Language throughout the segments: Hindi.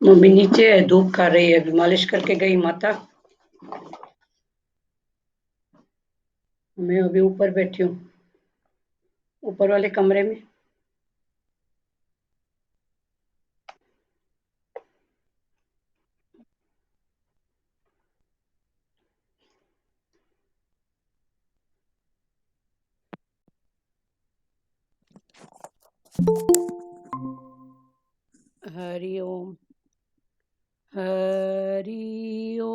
मम्मी नीचे है, धूप खा रही है, अभी मालिश करके गई माता। मैं अभी ऊपर बैठी हूँ, ऊपर वाले कमरे में। हरि ओम। हरि ओम।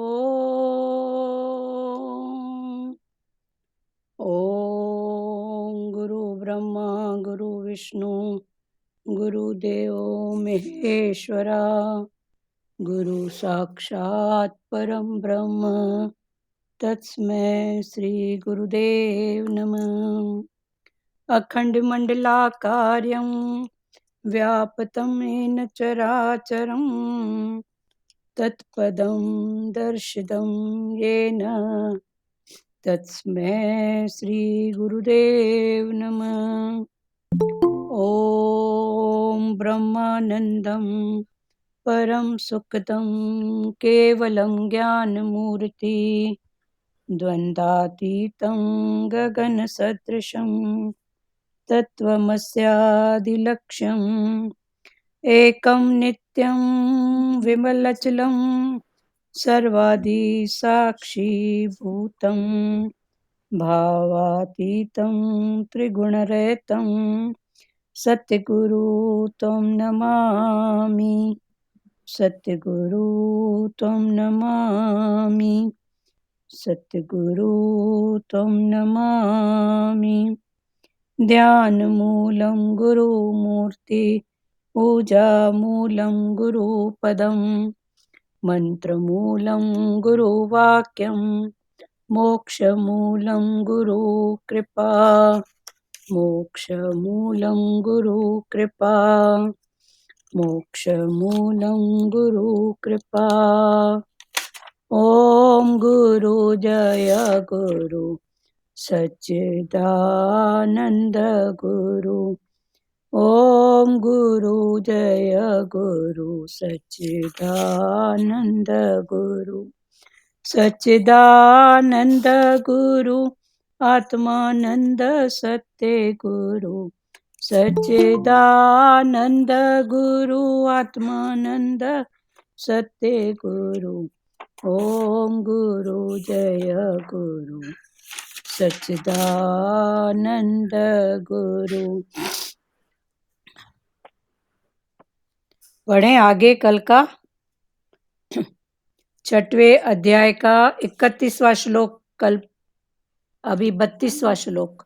ओम गुरु ब्रह्मा गुरु विष्णु गुरुदेव महेश्वरा, गुरु साक्षात् परम ब्रह्म, तस्मै श्री गुरुदेव नमः। अखण्डमण्डलाकारं व्याप्तं येन चराचरं, तत्पदं दर्शितं येन तस्मै श्री गुरुदेव नमः। ॐ ब्रह्मानन्दं परम सुखदं केवलं ज्ञानमूर्ति, द्वन्द्वातीतं गगनसदृशं तत्त्वमस्यादिलक्ष्यम्, एकं नित्यं विमलचलं सर्वादिसाक्षिभूतं, भावातीतं त्रिगुणरहितं सद्गुरु त्वं नमामि। सद्गुरु त्वं नमामि। सद्गुरु त्वं नमामि। ध्यानमूलं गुरुमूर्ति, पूजामूलं गुरुपदं, मन्त्रमूलं गुरुवाक्यं, मोक्षमूलं गुरुकृपा। मोक्षमूलं गुरुकृपा। मोक्षमूलं गुरुकृपा। ॐ गुरु जय गुरु सच्चिदानन्द गुरु। ॐ गुरु जय गुरु सच्चिदानन्द गुरु। सच्चिदानन्द गुरु आत्मानन्द सत्य गुरु। सच्चिदानन्द गुरु आत्मानन्द सत्य गुरु। ॐ गुरु जय गुरु सच्चिदानन्द गुरु। पढ़ें आगे कल का 6वें अध्याय का 31वां श्लोक। कल अभी 32वां श्लोक।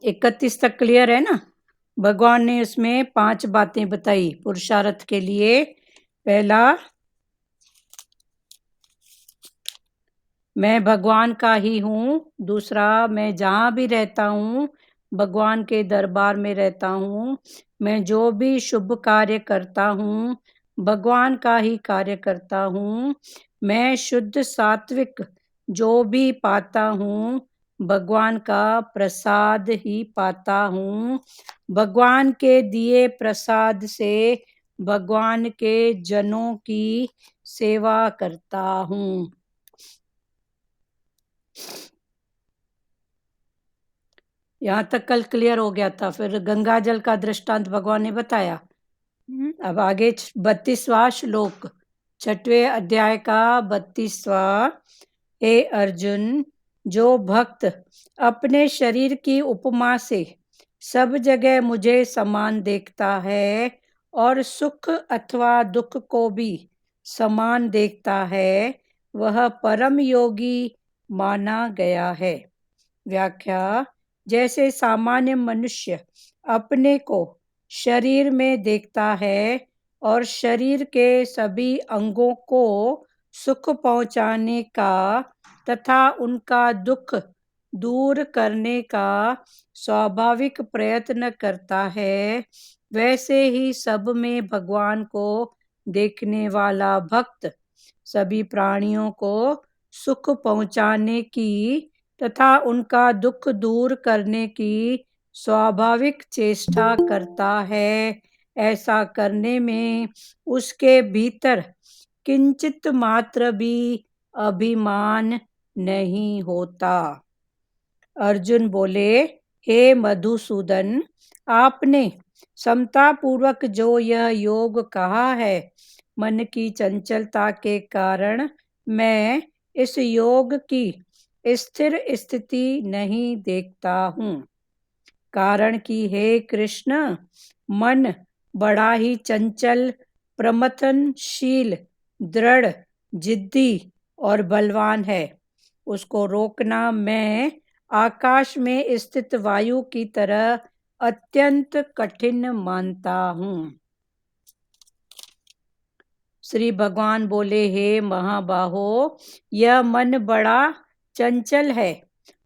31 तक क्लियर है ना। भगवान ने उसमें 5 बातें बताई पुरुषार्थ के लिए। पहला, मैं भगवान का ही हूँ। दूसरा, मैं जहाँ भी रहता हूँ भगवान के दरबार में रहता हूँ। मैं जो भी शुभ कार्य करता हूँ भगवान का ही कार्य करता हूँ। मैं शुद्ध सात्विक जो भी पाता हूँ भगवान का प्रसाद ही पाता हूँ। भगवान के दिए प्रसाद से भगवान के जनों की सेवा करता हूँ। यहाँ तक कल क्लियर हो गया था। फिर गंगा जल का दृष्टांत भगवान ने बताया। अब आगे 32वां श्लोक, 6वें अध्याय का 32वां। हे अर्जुन, जो भक्त अपने शरीर की उपमा से सब जगह मुझे समान देखता है और सुख अथवा दुख को भी समान देखता है, वह परम योगी माना गया है। व्याख्या: जैसे सामान्य मनुष्य अपने को शरीर में देखता है और शरीर के सभी अंगों को सुख पहुंचाने का तथा उनका दुख दूर करने का स्वाभाविक प्रयत्न करता है, वैसे ही सब में भगवान को देखने वाला भक्त सभी प्राणियों को सुख पहुंचाने की तथा उनका दुख दूर करने की स्वाभाविक चेष्टा करता है। ऐसा करने में उसके भीतर किंचित मात्र भी अभिमान नहीं होता। अर्जुन बोले, हे मधुसूदन, आपने समता पूर्वक जो यह योग कहा है, मन की चंचलता के कारण मैं इस योग की स्थिर स्थिति नहीं देखता हूँ। कारण कि हे कृष्ण, मन बड़ा ही चंचल, प्रमथनशील, दृढ़, जिद्दी और बलवान है। उसको रोकना मैं आकाश में स्थित वायु की तरह अत्यंत कठिन मानता हूँ। श्री भगवान बोले, हे महाबाहो, यह मन बड़ा चंचल है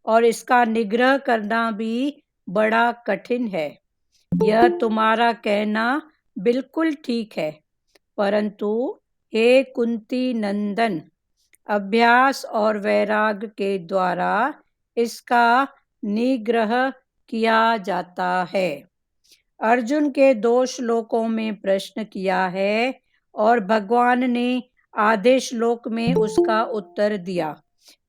और इसका निग्रह करना भी बड़ा कठिन है। यह तुम्हारा कहना बिल्कुल ठीक है, परंतु हे कुंती नंदन, अभ्यास और वैराग के द्वारा इसका निग्रह किया जाता है। अर्जुन के 2 श्लोकों में प्रश्न किया है और भगवान ने आधे श्लोक में उसका उत्तर दिया।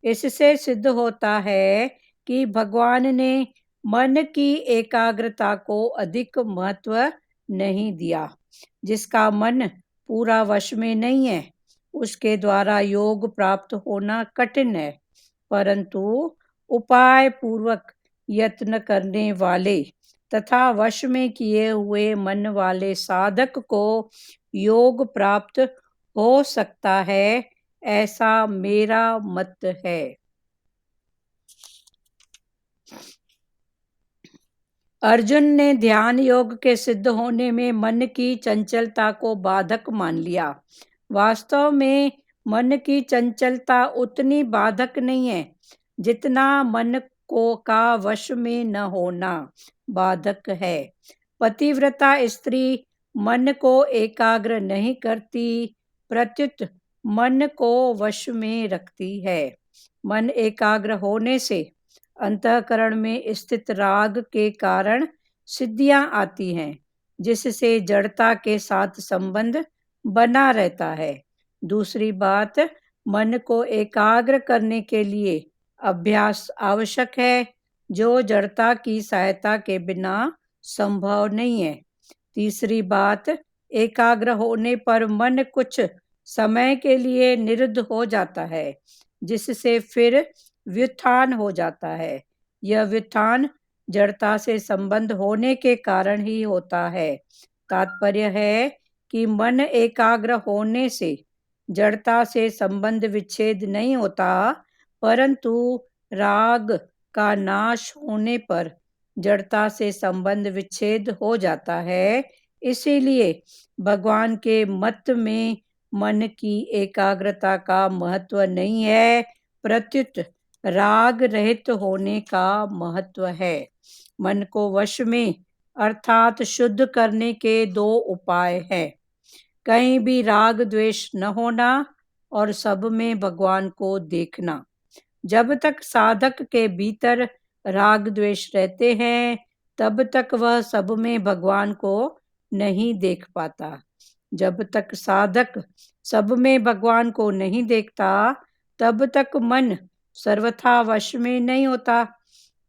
इससे सिद्ध होता है कि भगवान ने मन की एकाग्रता को अधिक महत्व नहीं दिया। जिसका मन पूरा वश में नहीं है, उसके द्वारा योग प्राप्त होना कठिन है, परंतु उपाय पूर्वक यत्न करने वाले तथा वश में किए हुए मन वाले साधक को योग प्राप्त हो सकता है, ऐसा मेरा मत है। अर्जुन ने ध्यान योग के सिद्ध होने में मन की चंचलता को बाधक मान लिया। वास्तव में मन की चंचलता उतनी बाधक नहीं है जितना मन को का वश में न होना बाधक है। पतिव्रता स्त्री मन को एकाग्र नहीं करती, प्रत्युत मन को वश में रखती है। मन एकाग्र होने से अंतःकरण में स्थित राग के कारण सिद्धियां आती हैं, जिससे जड़ता के साथ संबंध बना रहता है। दूसरी बात, मन को एकाग्र करने के लिए अभ्यास आवश्यक है, जो जड़ता की सहायता के बिना संभव नहीं है। तीसरी बात, एकाग्र होने पर मन कुछ समय के लिए निरुद्ध हो जाता है, जिससे फिर व्युत्थान हो जाता है। यह व्युत्थान जड़ता से संबंध होने के कारण ही होता है। तात्पर्य है कि मन एकाग्र होने से जड़ता से संबंध विच्छेद नहीं होता, परंतु राग का नाश होने पर जड़ता से संबंध विच्छेद हो जाता है। इसीलिए भगवान के मत में मन की एकाग्रता का महत्व नहीं है, प्रत्युत राग रहित होने का महत्व है। मन को वश में अर्थात शुद्ध करने के 2 उपाय हैं। कहीं भी राग द्वेष न होना और सब में भगवान को देखना। जब तक साधक के भीतर राग द्वेष रहते हैं, तब तक वह सब में भगवान को नहीं देख पाता। जब तक साधक सब में भगवान को नहीं देखता, तब तक मन सर्वथा वश में नहीं होता।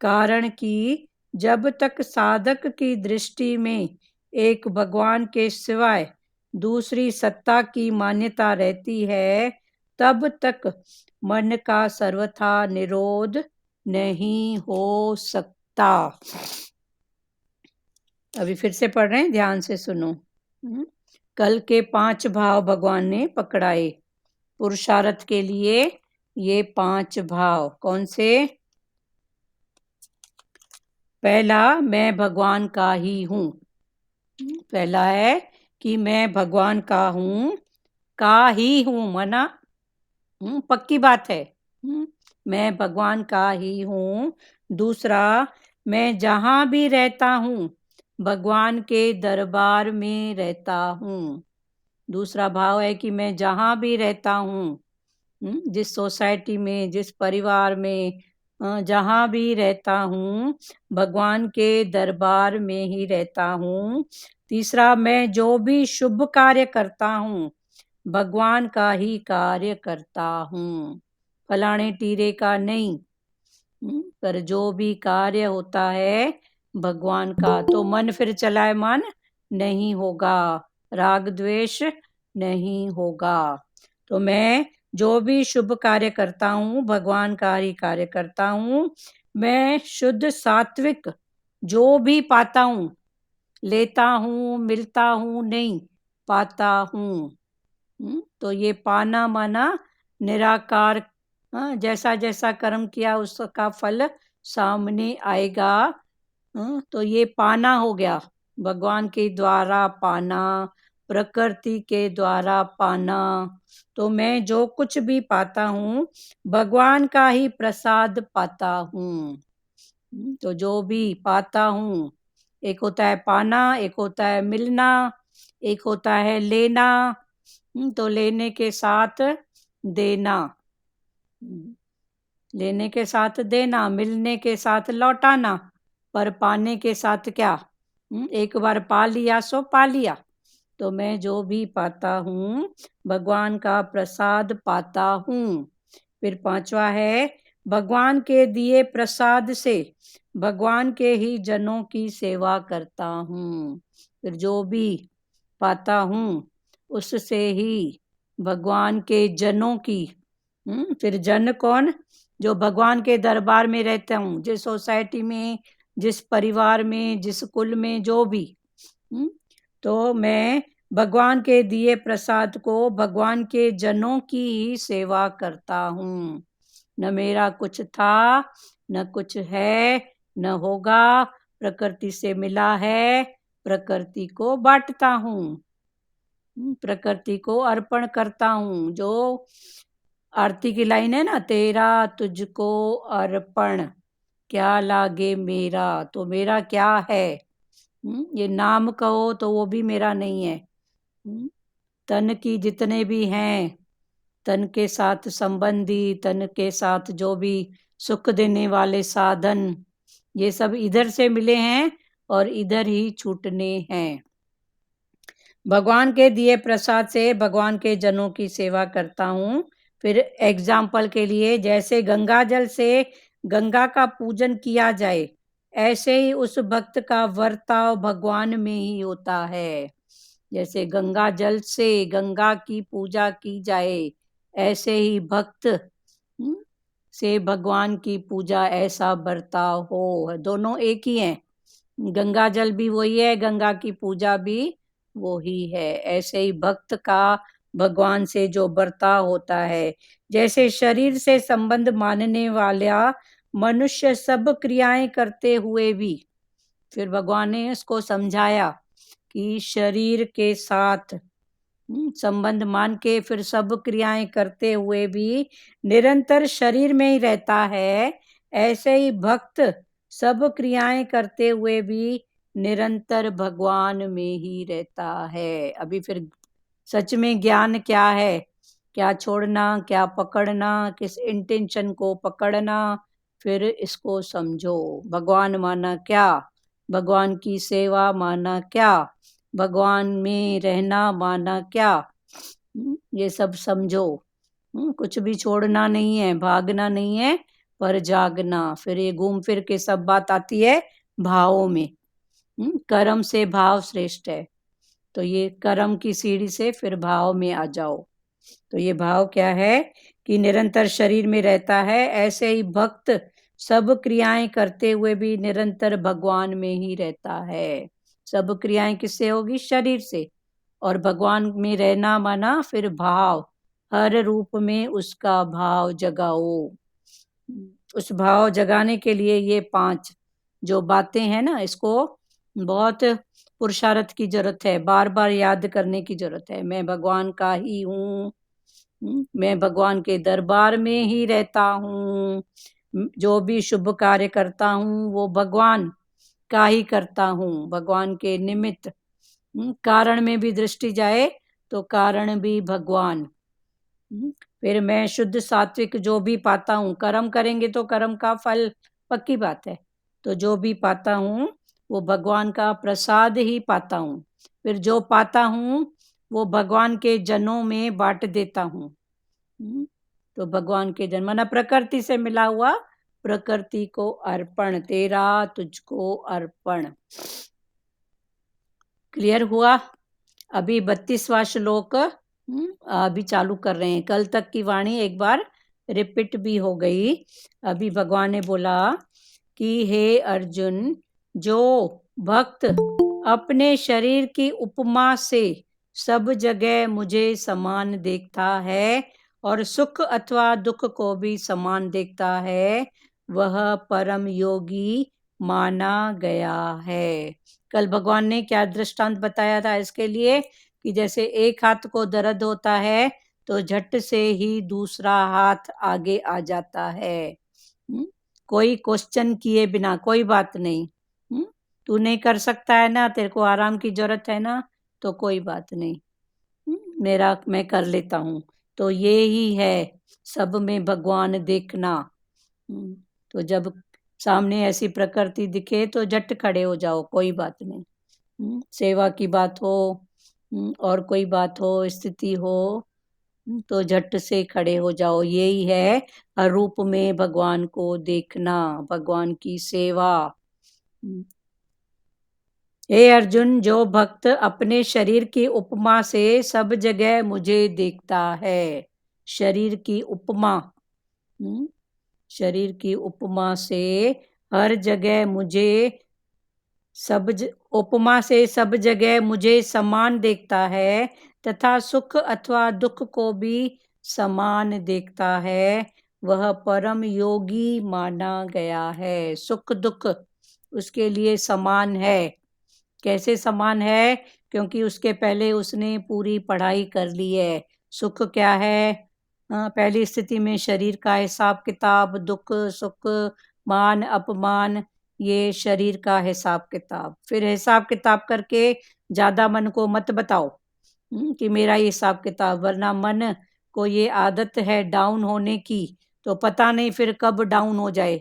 कारण कि जब तक साधक की दृष्टि में एक भगवान के सिवाय दूसरी सत्ता की मान्यता रहती है, तब तक मन का सर्वथा निरोध नहीं हो सकता। अभी फिर से पढ़ रहे हैं, ध्यान से सुनो। कल के 5 भाव भगवान ने पकड़ाए पुरुषार्थ के लिए। ये 5 भाव कौन से? पहला, मैं भगवान का ही हूँ। पहला है कि मैं भगवान का हूँ, का ही हूँ मना पक्की बात है। मैं भगवान का ही हूँ। दूसरा, मैं जहाँ भी रहता हूँ भगवान के दरबार में रहता हूँ। दूसरा भाव है कि मैं जहाँ भी रहता हूँ, जिस सोसाइटी में, जिस परिवार में, जहाँ भी रहता हूँ भगवान के दरबार में ही रहता हूँ। तीसरा, मैं जो भी शुभ कार्य करता हूँ भगवान का ही कार्य करता हूँ, फलाने टीरे का नहीं। पर जो भी कार्य होता है भगवान का, तो मन फिर चलायमान नहीं होगा, राग द्वेष नहीं होगा। तो मैं जो भी शुभ कार्य करता हूँ भगवान का ही कार्य करता हूँ। मैं शुद्ध सात्विक जो भी पाता हूँ, लेता हूँ, मिलता हूँ, नहीं पाता हूँ। तो ये पाना माना निराकार। जैसा जैसा कर्म किया उसका फल सामने आएगा। तो ये पाना हो गया, भगवान के द्वारा पाना, प्रकृति के द्वारा पाना। तो मैं जो कुछ भी पाता हूँ भगवान का ही प्रसाद पाता हूँ। तो जो भी पाता हूँ, एक होता है पाना, एक होता है मिलना, एक होता है लेना। तो लेने के साथ देना, लेने के साथ देना, मिलने के साथ लौटाना, पर पाने के साथ क्या? एक बार पा लिया सो पा लिया। तो मैं जो भी पाता हूँ भगवान का प्रसाद पाता हूँ। फिर पांचवा है, भगवान के दिए प्रसाद से भगवान के ही जनों की सेवा करता हूँ। फिर जो भी पाता हूँ उससे ही भगवान के जनों की, फिर जन कौन? जो भगवान के दरबार में रहता हूँ, जिस सोसाइटी में, जिस परिवार में, जिस कुल में, जो भी। तो मैं भगवान के दिए प्रसाद को भगवान के जनों की ही सेवा करता हूँ। न मेरा कुछ था, न कुछ है, न होगा, प्रकृति से मिला है, प्रकृति को बांटता हूँ, प्रकृति को अर्पण करता हूँ। जो आरती की लाइन है ना, तेरा तुझको अर्पण, क्या लागे मेरा। तो मेरा क्या है? ये नाम कहो तो वो भी मेरा नहीं है। तन की जितने भी हैं, तन के साथ संबंधी, तन के साथ जो भी सुख देने वाले साधन, ये सब इधर से मिले हैं और इधर ही छूटने हैं। भगवान के दिए प्रसाद से भगवान के जनों की सेवा करता हूँ। फिर एग्जाम्पल के लिए, जैसे गंगा जल से गंगा का पूजन किया जाए, ऐसे ही उस भक्त का वर्ताव भगवान में ही होता है। जैसे गंगा जल से गंगा की पूजा की जाए, ऐसे ही भक्त से भगवान की पूजा, ऐसा बर्ताव हो। दोनों एक ही हैं, गंगा जल भी वही है, गंगा की पूजा भी वो ही है। ऐसे ही भक्त का भगवान से जो बर्ताव होता है, जैसे शरीर से संबंध मानने वाला मनुष्य सब क्रियाएं करते हुए भी, फिर भगवान ने इसको समझाया कि शरीर के साथ संबंध मान के फिर सब क्रियाएं करते हुए भी निरंतर शरीर में ही रहता है, ऐसे ही भक्त सब क्रियाएं करते हुए भी निरंतर भगवान में ही रहता है। अभी फिर सच में ज्ञान क्या है? क्या छोड़ना, क्या पकड़ना, किस इंटेंशन को पकड़ना, फिर इसको समझो। भगवान माना क्या? भगवान की सेवा माना क्या? भगवान में रहना माना क्या? ये सब समझो। कुछ भी छोड़ना नहीं है, भागना नहीं है, पर जागना। फिर ये घूम फिर के सब बात आती है भावों में। कर्म से भाव श्रेष्ठ है, तो ये कर्म की सीढ़ी से फिर भाव में आ जाओ। तो ये भाव क्या है कि निरंतर शरीर में रहता है, ऐसे ही भक्त सब क्रियाएं करते हुए भी निरंतर भगवान में ही रहता है। सब क्रियाएं किससे होगी? शरीर से। और भगवान में रहना माना फिर भाव, हर रूप में उसका भाव जगाओ। उस भाव जगाने के लिए ये 5 जो बातें हैं ना, इसको बहुत पुरुषार्थ की जरूरत है, बार बार याद करने की जरूरत है। मैं भगवान का ही हूँ, मैं भगवान के दरबार में ही रहता हूँ, जो भी शुभ कार्य करता हूँ वो भगवान का ही करता हूँ, भगवान के निमित्त। कारण में भी दृष्टि जाए तो कारण भी भगवान। फिर मैं शुद्ध सात्विक जो भी पाता हूँ, कर्म करेंगे तो कर्म का फल पक्की बात है, तो जो भी पाता हूँ वो भगवान का प्रसाद ही पाता हूँ। फिर जो पाता हूँ वो भगवान के जनों में बांट देता हूँ। तो भगवान के जन माना प्रकृति से मिला हुआ, प्रकृति को अर्पण, तेरा तुझको अर्पण। क्लियर हुआ? अभी 32वां श्लोक अभी चालू कर रहे हैं। कल तक की वाणी एक बार रिपीट भी हो गई। अभी भगवान ने बोला कि हे अर्जुन, जो भक्त अपने शरीर की उपमा से सब जगह मुझे समान देखता है और सुख अथवा दुख को भी समान देखता है, वह परम योगी माना गया है। कल भगवान ने क्या दृष्टांत बताया था इसके लिए कि जैसे एक हाथ को दर्द होता है तो झट से ही दूसरा हाथ आगे आ जाता है, कोई क्वेश्चन किए बिना, कोई बात नहीं, तू नहीं कर सकता है ना, तेरे को आराम की जरूरत है ना, तो कोई बात नहीं, मेरा मैं कर लेता हूँ। तो ये ही है सब में भगवान देखना। तो जब सामने ऐसी प्रकृति दिखे तो झट खड़े हो जाओ, कोई बात नहीं। सेवा की बात हो और कोई बात हो, स्थिति हो, तो झट से खड़े हो जाओ। यही है हर रूप में भगवान को देखना, भगवान की सेवा। हे अर्जुन, जो भक्त अपने शरीर की उपमा से सब जगह मुझे देखता है, शरीर की उपमा, शरीर की उपमा से हर जगह मुझे उपमा से सब जगह मुझे समान देखता है तथा सुख अथवा दुख को भी समान देखता है, वह परम योगी माना गया है। सुख दुख उसके लिए समान है। कैसे समान है? क्योंकि उसके पहले उसने पूरी पढ़ाई कर ली है। सुख क्या है? पहली स्थिति में शरीर का हिसाब किताब, दुख सुख मान अपमान, ये शरीर का हिसाब किताब। फिर हिसाब किताब करके ज्यादा मन को मत बताओ कि मेरा ये हिसाब किताब, वरना मन को ये आदत है डाउन होने की, तो पता नहीं फिर कब डाउन हो जाए।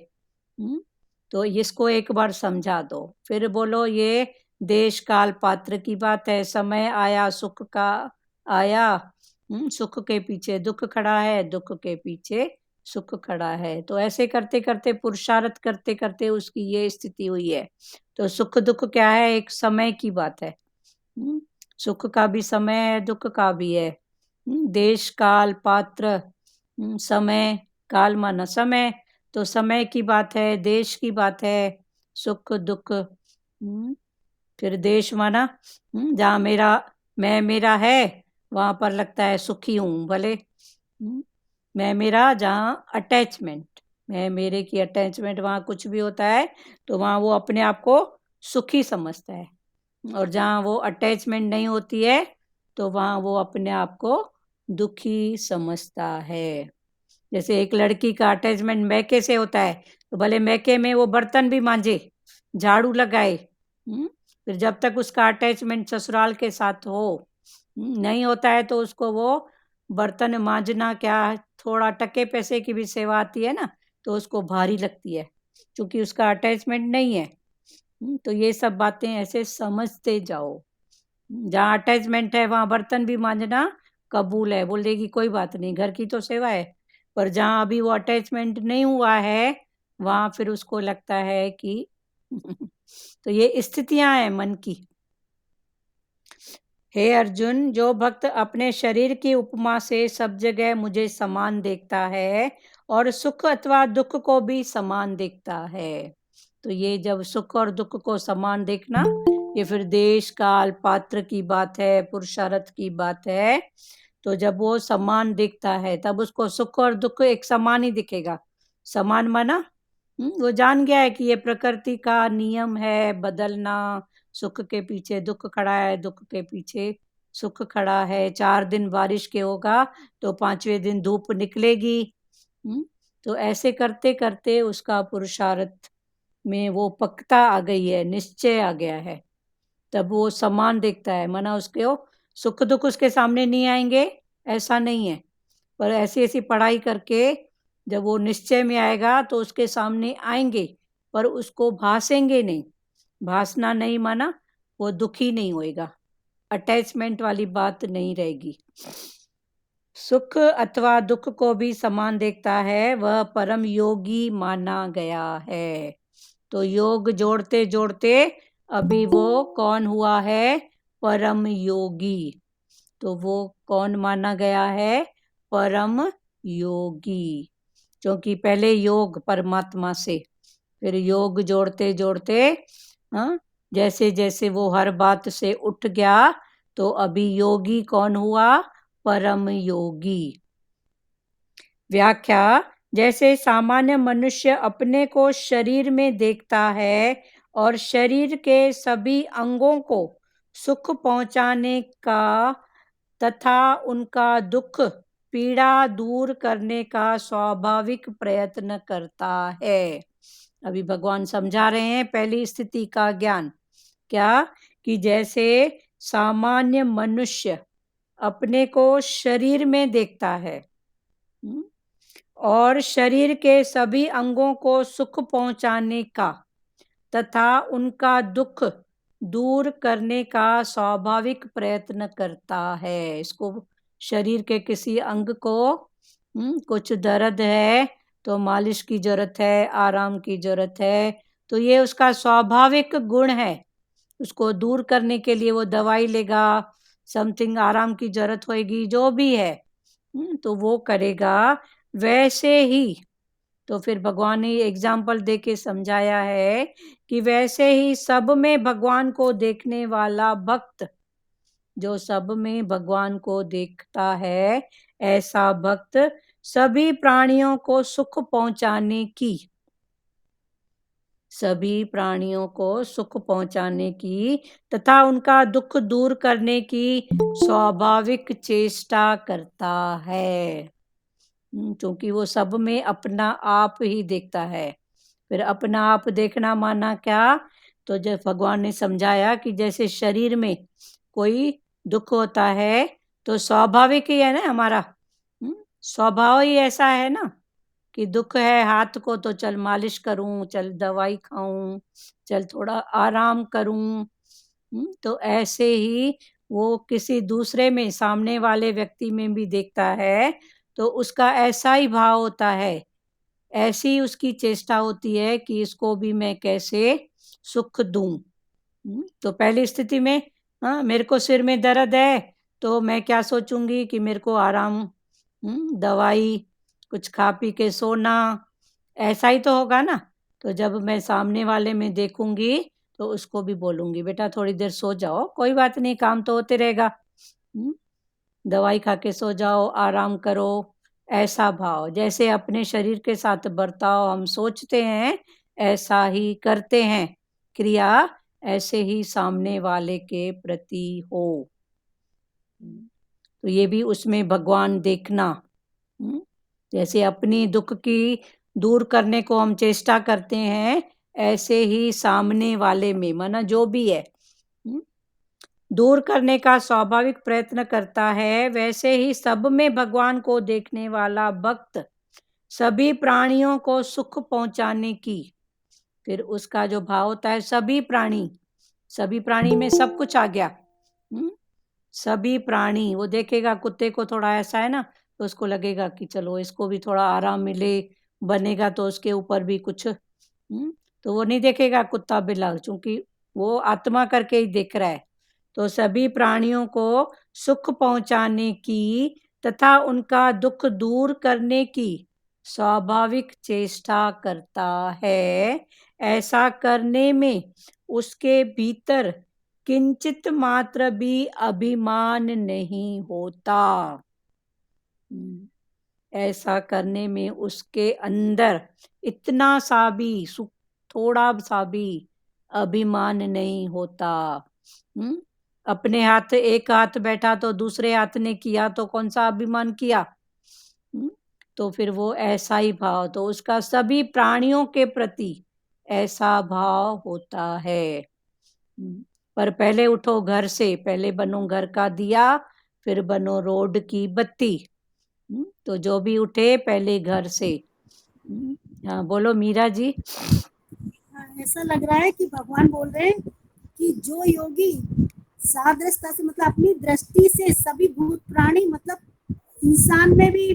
तो इसको एक बार समझा दो, फिर बोलो ये देश काल पात्र की बात है। समय आया सुख का आया, सुख के पीछे दुख खड़ा है, दुख के पीछे सुख खड़ा है। तो ऐसे करते करते पुरुषार्थ करते करते उसकी ये स्थिति हुई है। तो सुख दुख क्या है? एक समय की बात है। सुख का भी समय है, दुख का भी है। देश काल पात्र, समय, काल माना समय, तो समय की बात है, देश की बात है, सुख दुख। फिर देश माना जहाँ मेरा है वहां पर लगता है सुखी हूं भले। मैं मेरा जहाँ अटैचमेंट, मैं मेरे की अटैचमेंट वहां कुछ भी होता है तो वहां वो अपने आप को सुखी समझता है, और जहाँ वो अटैचमेंट नहीं होती है तो वहां वो अपने आप को दुखी समझता है। जैसे एक लड़की का अटैचमेंट मैके से होता है तो भले मैके में वो बर्तन भी मांजे, झाड़ू लगाए, फिर जब तक उसका अटैचमेंट ससुराल के साथ हो नहीं होता है तो उसको वो बर्तन मांजना क्या, थोड़ा टके पैसे की भी सेवा आती है ना तो उसको भारी लगती है, क्योंकि उसका अटैचमेंट नहीं है। तो ये सब बातें ऐसे समझते जाओ। जहाँ अटैचमेंट है वहां बर्तन भी मांजना कबूल है, बोल देगी कोई बात नहीं, घर की तो सेवा है। पर जहाँ अभी वो अटैचमेंट नहीं हुआ है वहां फिर उसको लगता है कि तो ये स्थितियां हैं मन की। हे अर्जुन, जो भक्त अपने शरीर की उपमा से सब जगह मुझे समान देखता है और सुख अथवा दुख को भी समान देखता है। तो ये जब सुख और दुख को समान देखना, ये फिर देश काल पात्र की बात है, पुरुषार्थ की बात है। तो जब वो समान दिखता है तब उसको सुख और दुख एक समान ही दिखेगा। समान माना वो जान गया है कि ये प्रकृति का नियम है बदलना, सुख के पीछे दुख खड़ा है, दुख के पीछे सुख खड़ा है। 4 दिन बारिश के होगा तो 5वें दिन धूप निकलेगी। तो ऐसे करते करते उसका पुरुषार्थ में वो पक्का आ गई है, निश्चय आ गया है। तब वो समान देखता है, माना उसके सुख दुख उसके सामने नहीं आएंगे ऐसा नहीं है, पर ऐसी ऐसी पढ़ाई करके जब वो निश्चय में आएगा तो उसके सामने आएंगे, पर उसको भासेंगे नहीं। भासना नहीं माना वो दुखी नहीं होएगा, अटैचमेंट वाली बात नहीं रहेगी। सुख अथवा दुख को भी समान देखता है, वह परम योगी माना गया है। तो योग जोड़ते जोड़ते अभी वो कौन हुआ है? परम योगी। तो वो कौन माना गया है? परम योगी। क्योंकि पहले योग परमात्मा से, फिर योग जोड़ते जोड़ते, हाँ, जैसे जैसे वो हर बात से उठ गया तो अभी योगी कौन हुआ? परम योगी। व्याख्या: जैसे सामान्य मनुष्य अपने को शरीर में देखता है और शरीर के सभी अंगों को सुख पहुंचाने का तथा उनका दुख पीड़ा दूर करने का स्वाभाविक प्रयत्न करता है। अभी भगवान समझा रहे हैं पहली स्थिति का ज्ञान। क्या? कि जैसे सामान्य मनुष्य अपने को शरीर में देखता है और शरीर के सभी अंगों को सुख पहुंचाने का तथा उनका दुख दूर करने का स्वाभाविक प्रयत्न करता है। इसको शरीर के किसी अंग को कुछ दर्द है तो मालिश की जरूरत है, आराम की जरूरत है, तो ये उसका स्वाभाविक गुण है। उसको दूर करने के लिए वो दवाई लेगा, समथिंग आराम की जरूरत होएगी, जो भी है तो वो करेगा। वैसे ही तो फिर भगवान ने एग्जाम्पल दे के समझाया है कि वैसे ही सब में भगवान को देखने वाला भक्त, जो सब में भगवान को देखता है, ऐसा भक्त सभी प्राणियों को सुख पहुंचाने की, सभी प्राणियों को सुख पहुंचाने की तथा उनका दुख दूर करने की स्वाभाविक चेष्टा करता है। क्योंकि वो सब में अपना आप ही देखता है। फिर अपना आप देखना माना क्या? तो जब भगवान ने समझाया कि जैसे शरीर में कोई दुख होता है तो स्वाभाविक ही है ना, हमारा स्वभाव ही ऐसा है ना कि दुख है हाथ को तो चल मालिश करूं, चल दवाई खाऊं, चल थोड़ा आराम करूं। तो ऐसे ही वो किसी दूसरे में, सामने वाले व्यक्ति में भी देखता है तो उसका ऐसा ही भाव होता है, ऐसी उसकी चेष्टा होती है कि इसको भी मैं कैसे सुख दूं। तो पहली स्थिति में, हाँ, मेरे को सिर में दर्द है तो मैं क्या सोचूंगी कि मेरे को आराम, दवाई, कुछ खा पी के सोना, ऐसा ही तो होगा ना। तो जब मैं सामने वाले में देखूंगी तो उसको भी बोलूंगी बेटा थोड़ी देर सो जाओ, कोई बात नहीं, काम तो होते रहेगा, दवाई खा के सो जाओ, आराम करो। ऐसा भाव, जैसे अपने शरीर के साथ बर्ताव हम सोचते हैं ऐसा ही करते हैं क्रिया, ऐसे ही सामने वाले के प्रति हो। तो ये भी उसमें भगवान देखना। जैसे अपनी दुख की दूर करने को हम चेष्टा करते हैं, ऐसे ही सामने वाले में, माना जो भी है, दूर करने का स्वाभाविक प्रयत्न करता है। वैसे ही सब में भगवान को देखने वाला भक्त सभी प्राणियों को सुख पहुंचाने की, फिर उसका जो भाव होता है सभी प्राणी, सभी प्राणी में सब कुछ आ गया। सभी प्राणी, वो देखेगा कुत्ते को थोड़ा ऐसा है ना तो उसको लगेगा कि चलो इसको भी थोड़ा आराम मिले, बनेगा तो उसके ऊपर भी कुछ, तो वो नहीं देखेगा कुत्ता बिल्ला, क्योंकि वो आत्मा करके ही देख रहा है। तो सभी प्राणियों को सुख पहुंचाने की तथा उनका दुख दूर करने की स्वाभाविक चेष्टा करता है। ऐसा करने में उसके भीतर किंचित मात्र भी अभिमान नहीं होता। ऐसा करने में उसके अंदर इतना सा भी, थोड़ा सा भी अभिमान नहीं होता। अपने हाथ, एक हाथ बैठा तो दूसरे हाथ ने किया तो कौन सा अभिमान किया? तो फिर वो ऐसा ही भाव, तो उसका सभी प्राणियों के प्रति ऐसा भाव होता है। पर पहले उठो घर से, पहले बनो घर का दिया, फिर बनो रोड की बत्ती। तो जो भी उठे पहले घर से। हाँ बोलो मीरा जी। ऐसा लग रहा है कि भगवान बोल रहे हैं कि जो योगी सादृश्यता से मतलब अपनी दृष्टि से सभी भूत प्राणी मतलब इंसान में भी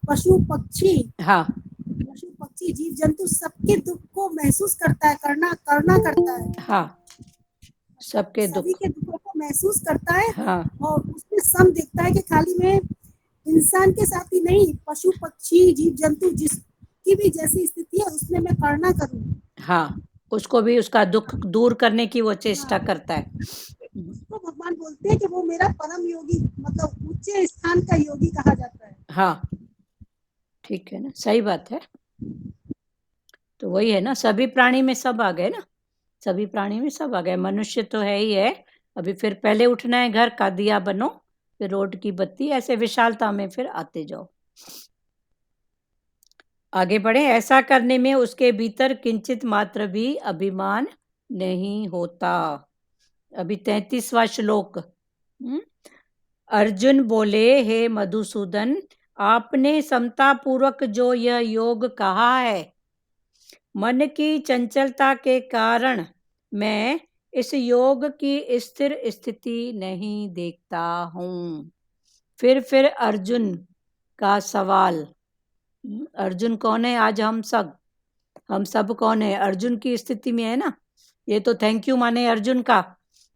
पशु पक्षी हाँ पशु पक्षी जीव जंतु सबके दुख को महसूस करता है, करना करना करता है, हाँ मतलब सबके सभी दुख। के दुखों को महसूस करता है। हाँ और उसमें सम देखता है कि खाली में इंसान के साथ ही नहीं, पशु पक्षी जीव जंतु जिसकी भी जैसी स्थिति है उसमें मैं करना करूं। हाँ उसको भी उसका दुख दूर करने की वो चेष्टा हाँ, करता है। उसको भगवान बोलते हैं कि वो मेरा परम योगी मतलब उच्च स्थान का योगी कहा जाता है। हाँ ठीक है ना, सही बात है। तो वही है ना, सभी प्राणी में सब आ गए ना, सभी प्राणी में सब आ गए। मनुष्य तो है ही है। अभी फिर पहले उठना है, घर का दिया बनो, फिर रोड की बत्ती, ऐसे विशालता में फिर आते जाओ। आगे बढ़े। ऐसा करने में उसके भीतर किंचित मात्र भी अभिमान नहीं होता। अभी 33वां श्लोक। अर्जुन बोले, हे मधुसूदन, आपने समता पूर्वक जो यह योग कहा है, मन की चंचलता के कारण मैं इस योग की स्थिर स्थिति नहीं देखता हूं। फिर अर्जुन का सवाल। अर्जुन कौन है? आज हम सब कौन है? अर्जुन की स्थिति में है ना। ये तो थैंक यू माने अर्जुन का,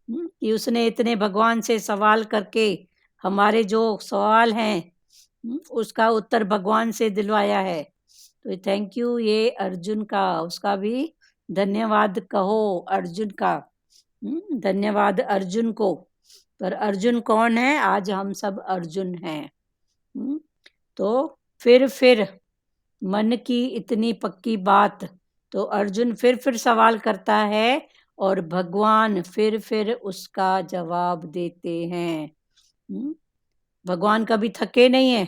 कि उसने इतने भगवान से सवाल करके हमारे जो सवाल हैं उसका उत्तर भगवान से दिलवाया है। तो थैंक यू ये अर्जुन का, उसका भी धन्यवाद कहो अर्जुन का। धन्यवाद अर्जुन को। पर अर्जुन कौन है? आज हम सब अर्जुन हैं। तो फिर मन की इतनी पक्की बात, तो अर्जुन फिर सवाल करता है और भगवान फिर उसका जवाब देते हैं। भगवान कभी थके नहीं है।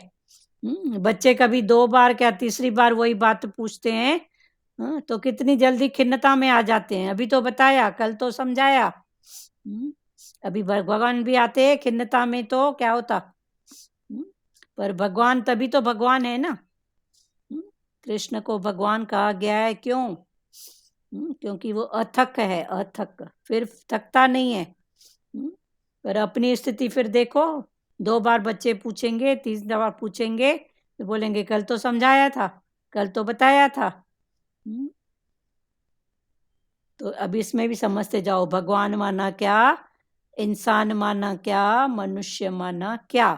बच्चे कभी 2 बार क्या तीसरी बार वही बात पूछते हैं, तो कितनी जल्दी खिन्नता में आ जाते हैं। अभी तो बताया, कल तो समझाया। अभी भगवान भी आते हैं खिन्नता में तो क्या होता। पर भगवान तभी तो भगवान है ना। कृष्ण को भगवान कहा गया है, क्यों? क्योंकि वो अथक है, अथक, फिर थकता नहीं है। पर अपनी स्थिति फिर देखो, 2 बार बच्चे पूछेंगे, 3 बार पूछेंगे, तो बोलेंगे कल तो समझाया था, कल तो बताया था। तो अब इसमें भी समझते जाओ, भगवान माना क्या, इंसान माना क्या, मनुष्य माना क्या।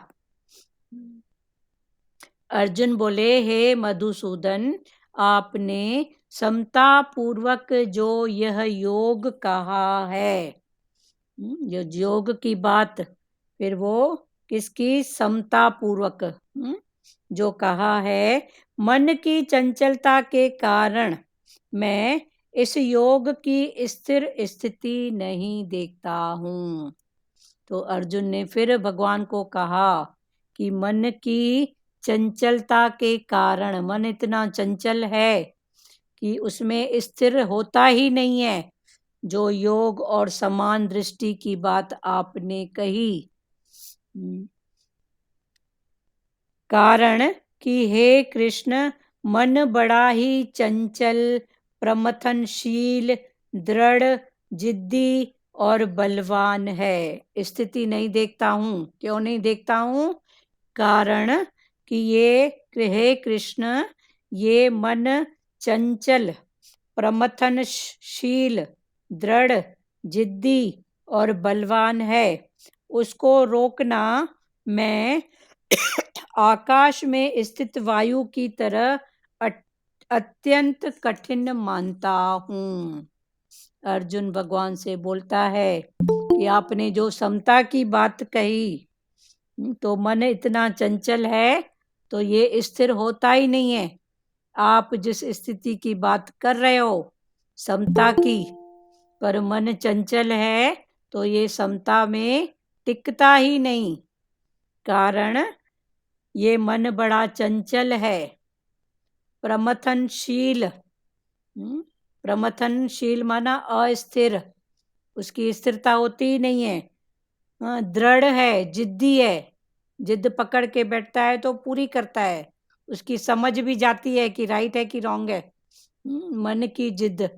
अर्जुन बोले, हे मधुसूदन, आपने समता पूर्वक जो यह योग कहा है, जो योग की बात, फिर वो किसकी? समता पूर्वक जो कहा है, मन की चंचलता के कारण मैं इस योग की स्थिर स्थिति नहीं देखता हूं। तो अर्जुन ने फिर भगवान को कहा कि मन की चंचलता के कारण, मन इतना चंचल है कि उसमें स्थिर होता ही नहीं है। जो योग और समान दृष्टि की बात आपने कही, कारण कि हे कृष्ण, मन बड़ा ही चंचल, प्रमथनशील, दृढ़, जिद्दी और बलवान है। स्थिति नहीं देखता हूं। क्यों नहीं देखता हूं? कारण कि ये, हे कृष्ण, ये मन चंचल, प्रमथनशील, दृढ़, जिद्दी और बलवान है। उसको रोकना मैं आकाश में स्थित वायु की तरह अत्यंत कठिन मानता हूं। अर्जुन भगवान से बोलता है कि आपने जो समता की बात कही, तो मन इतना चंचल है तो ये स्थिर होता ही नहीं है। आप जिस स्थिति की बात कर रहे हो, समता की, पर मन चंचल है तो ये समता में टिकता ही नहीं। कारण ये मन बड़ा चंचल है, प्रमथनशील। प्रमथनशील माना अस्थिर, उसकी स्थिरता होती ही नहीं है। दृढ़ है, जिद्दी है, जिद पकड़ के बैठता है तो पूरी करता है, उसकी समझ भी जाती है कि राइट है कि रॉन्ग है। मन की जिद।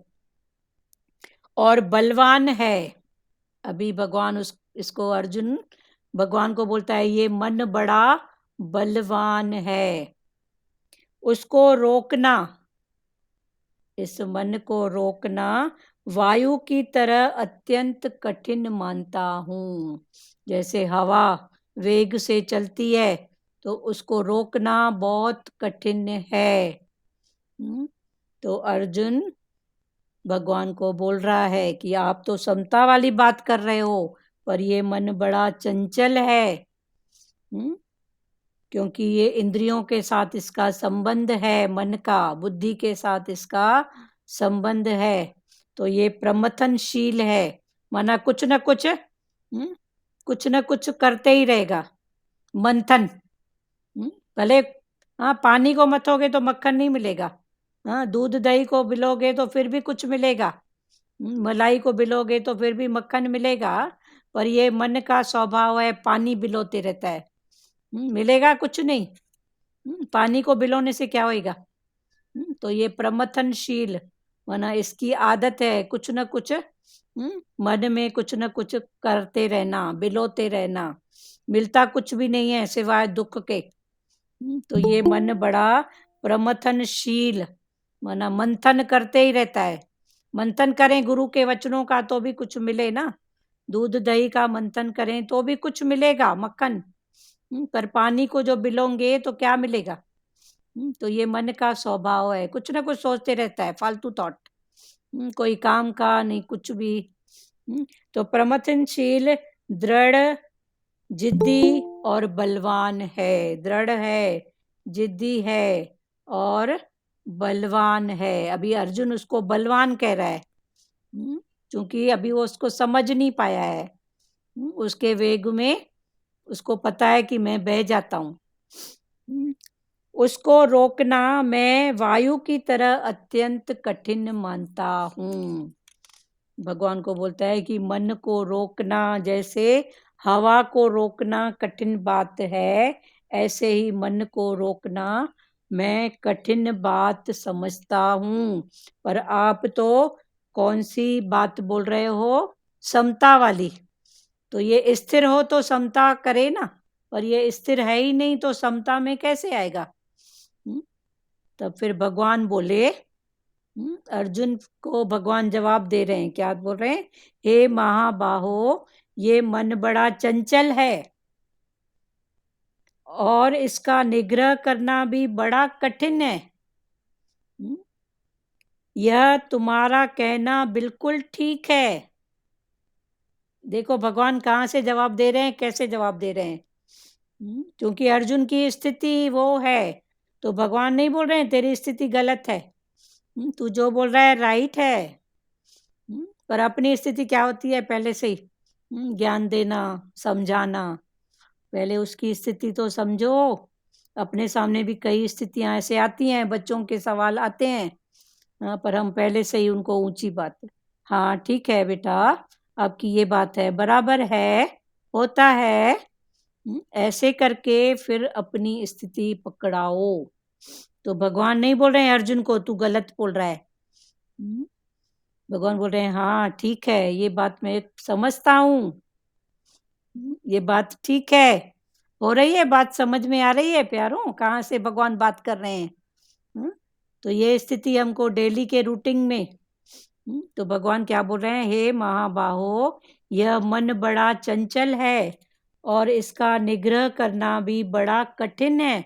और बलवान है, अभी भगवान इसको अर्जुन भगवान को बोलता है ये मन बड़ा बलवान है, उसको रोकना, इस मन को रोकना वायु की तरह अत्यंत कठिन मानता हूं। जैसे हवा वेग से चलती है तो उसको रोकना बहुत कठिन है। तो अर्जुन भगवान को बोल रहा है कि आप तो समता वाली बात कर रहे हो, पर ये मन बड़ा चंचल है। क्योंकि ये इंद्रियों के साथ इसका संबंध है, मन का बुद्धि के साथ इसका संबंध है, तो ये प्रमथनशील है, माना कुछ न कुछ करते ही रहेगा। मंथन, भले हाँ पानी को मथोगे तो मक्खन नहीं मिलेगा, हाँ दूध दही को बिलोगे तो फिर भी कुछ मिलेगा, मलाई को बिलोगे तो फिर भी मक्खन मिलेगा, पर ये मन का स्वभाव है पानी बिलोते रहता है, मिलेगा कुछ नहीं। पानी को बिलोने से क्या होएगा। तो ये प्रमथनशील, माना इसकी आदत है कुछ न कुछ मन में कुछ न कुछ करते रहना, बिलोते रहना, मिलता कुछ भी नहीं है सिवाय दुख के। तो ये मन बड़ा प्रमथनशील, माना मंथन करते ही रहता है। मंथन करें गुरु के वचनों का तो भी कुछ मिले ना, दूध दही का मंथन करें तो भी कुछ मिलेगा, मक्खन, पर पानी को जो बिलोंगे तो क्या मिलेगा। तो ये मन का स्वभाव है, कुछ ना कुछ सोचते रहता है, फालतू थॉट, कोई काम का नहीं कुछ भी। तो प्रमथनशील, दृढ़, जिद्दी और बलवान है, दृढ़ है, जिद्दी है और बलवान है। अभी अर्जुन उसको बलवान कह रहा है क्योंकि अभी वो उसको समझ नहीं पाया है, उसके वेग में उसको पता है कि मैं बह जाता हूं। उसको रोकना मैं वायु की तरह अत्यंत कठिन मानता हूं। भगवान को बोलता है कि मन को रोकना जैसे हवा को रोकना कठिन बात है, ऐसे ही मन को रोकना मैं कठिन बात समझता हूं। पर आप तो कौन सी बात बोल रहे हो, समता वाली। तो ये स्थिर हो तो समता करे ना, पर ये स्थिर है ही नहीं तो समता में कैसे आएगा। तब फिर भगवान बोले, अर्जुन को भगवान जवाब दे रहे हैं, क्या बोल रहे हैं, हे महाबाहो ये मन बड़ा चंचल है और इसका निग्रह करना भी बड़ा कठिन है। यह तुम्हारा कहना बिल्कुल ठीक है। देखो भगवान कहाँ से जवाब दे रहे हैं, कैसे जवाब दे रहे हैं। क्योंकि अर्जुन की स्थिति वो है, तो भगवान नहीं बोल रहे हैं तेरी स्थिति गलत है, तू जो बोल रहा है राइट है। पर अपनी स्थिति क्या होती है, पहले से ही ज्ञान देना, समझाना, पहले उसकी स्थिति तो समझो। अपने सामने भी कई स्थितियां ऐसे आती हैं, बच्चों के सवाल आते हैं, पर हम पहले से ही उनको ऊंची बात, हाँ ठीक है बेटा आपकी ये बात है, बराबर है, होता है, ऐसे करके फिर अपनी स्थिति पकड़ाओ। तो भगवान नहीं बोल रहे हैं अर्जुन को तू गलत बोल रहा है, भगवान बोल रहे हैं हाँ ठीक है ये बात मैं समझता हूं, ये बात ठीक है, हो रही है बात, समझ में आ रही है प्यारों, कहाँ से भगवान बात कर रहे हैं। तो ये स्थिति हमको डेली के रूटीन में, तो भगवान क्या बोल रहे हैं, हे महाबाहो यह मन बड़ा चंचल है और इसका निग्रह करना भी बड़ा कठिन है।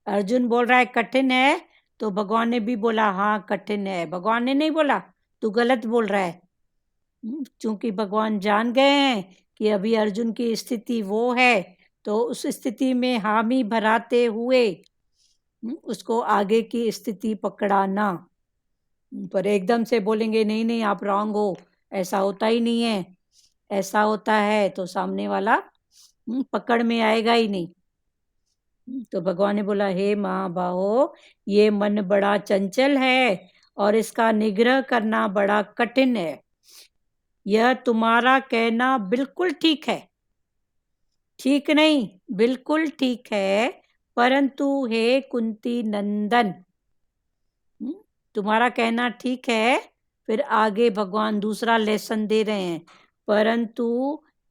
अर्जुन बोल रहा है कठिन है, तो भगवान ने भी बोला हाँ कठिन है, भगवान ने नहीं बोला तू गलत बोल रहा है। क्योंकि भगवान जान गए हैं कि अभी अर्जुन की स्थिति वो है, तो उस स्थिति में हामी भराते हुए उसको आगे की स्थिति पकड़ाना। पर एकदम से बोलेंगे नहीं नहीं आप रॉन्ग हो, ऐसा होता ही नहीं है, ऐसा होता है तो सामने वाला पकड़ में आएगा ही नहीं। तो भगवान ने बोला हे महाबाहो ये मन बड़ा चंचल है और इसका निग्रह करना बड़ा कठिन है। यह तुम्हारा कहना बिल्कुल ठीक है, ठीक नहीं, बिल्कुल ठीक है, परंतु हे कुंती नंदन, तुम्हारा कहना ठीक है। फिर आगे भगवान दूसरा लेसन दे रहे हैं, परंतु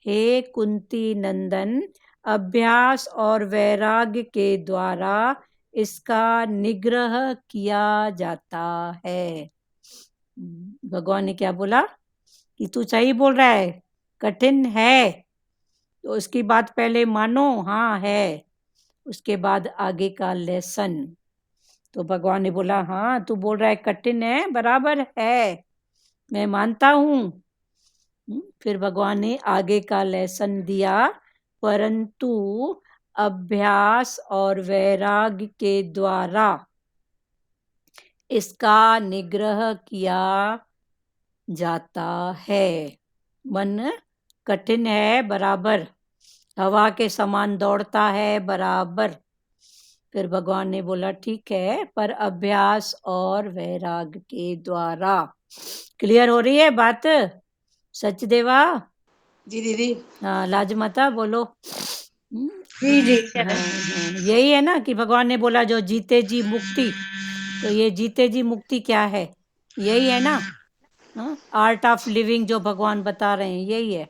हे कुंती नंदन, अभ्यास और वैराग्य के द्वारा इसका निग्रह किया जाता है। भगवान ने क्या बोला कि तू सही बोल रहा है, कठिन है, तो उसकी बात पहले मानो, हाँ है, उसके बाद आगे का लेसन। तो भगवान ने बोला हाँ तू बोल रहा है कठिन है, बराबर है, मैं मानता हूँ। फिर भगवान ने आगे का लेसन दिया, परंतु अभ्यास और वैराग्य के द्वारा इसका निग्रह किया जाता है। मन कठिन है, बराबर, हवा के समान दौड़ता है, बराबर। फिर भगवान ने बोला ठीक है, पर अभ्यास और वैराग्य के द्वारा। क्लियर हो रही है बात सचदेवा? जी दीदी। हाँ लाजमाता बोलो। जी जी। हाँ, यही है ना कि भगवान ने बोला जो जीते जी मुक्ति, तो ये जीते जी मुक्ति क्या है, यही है ना। आर्ट ऑफ लिविंग जो भगवान बता रहे हैं यही है।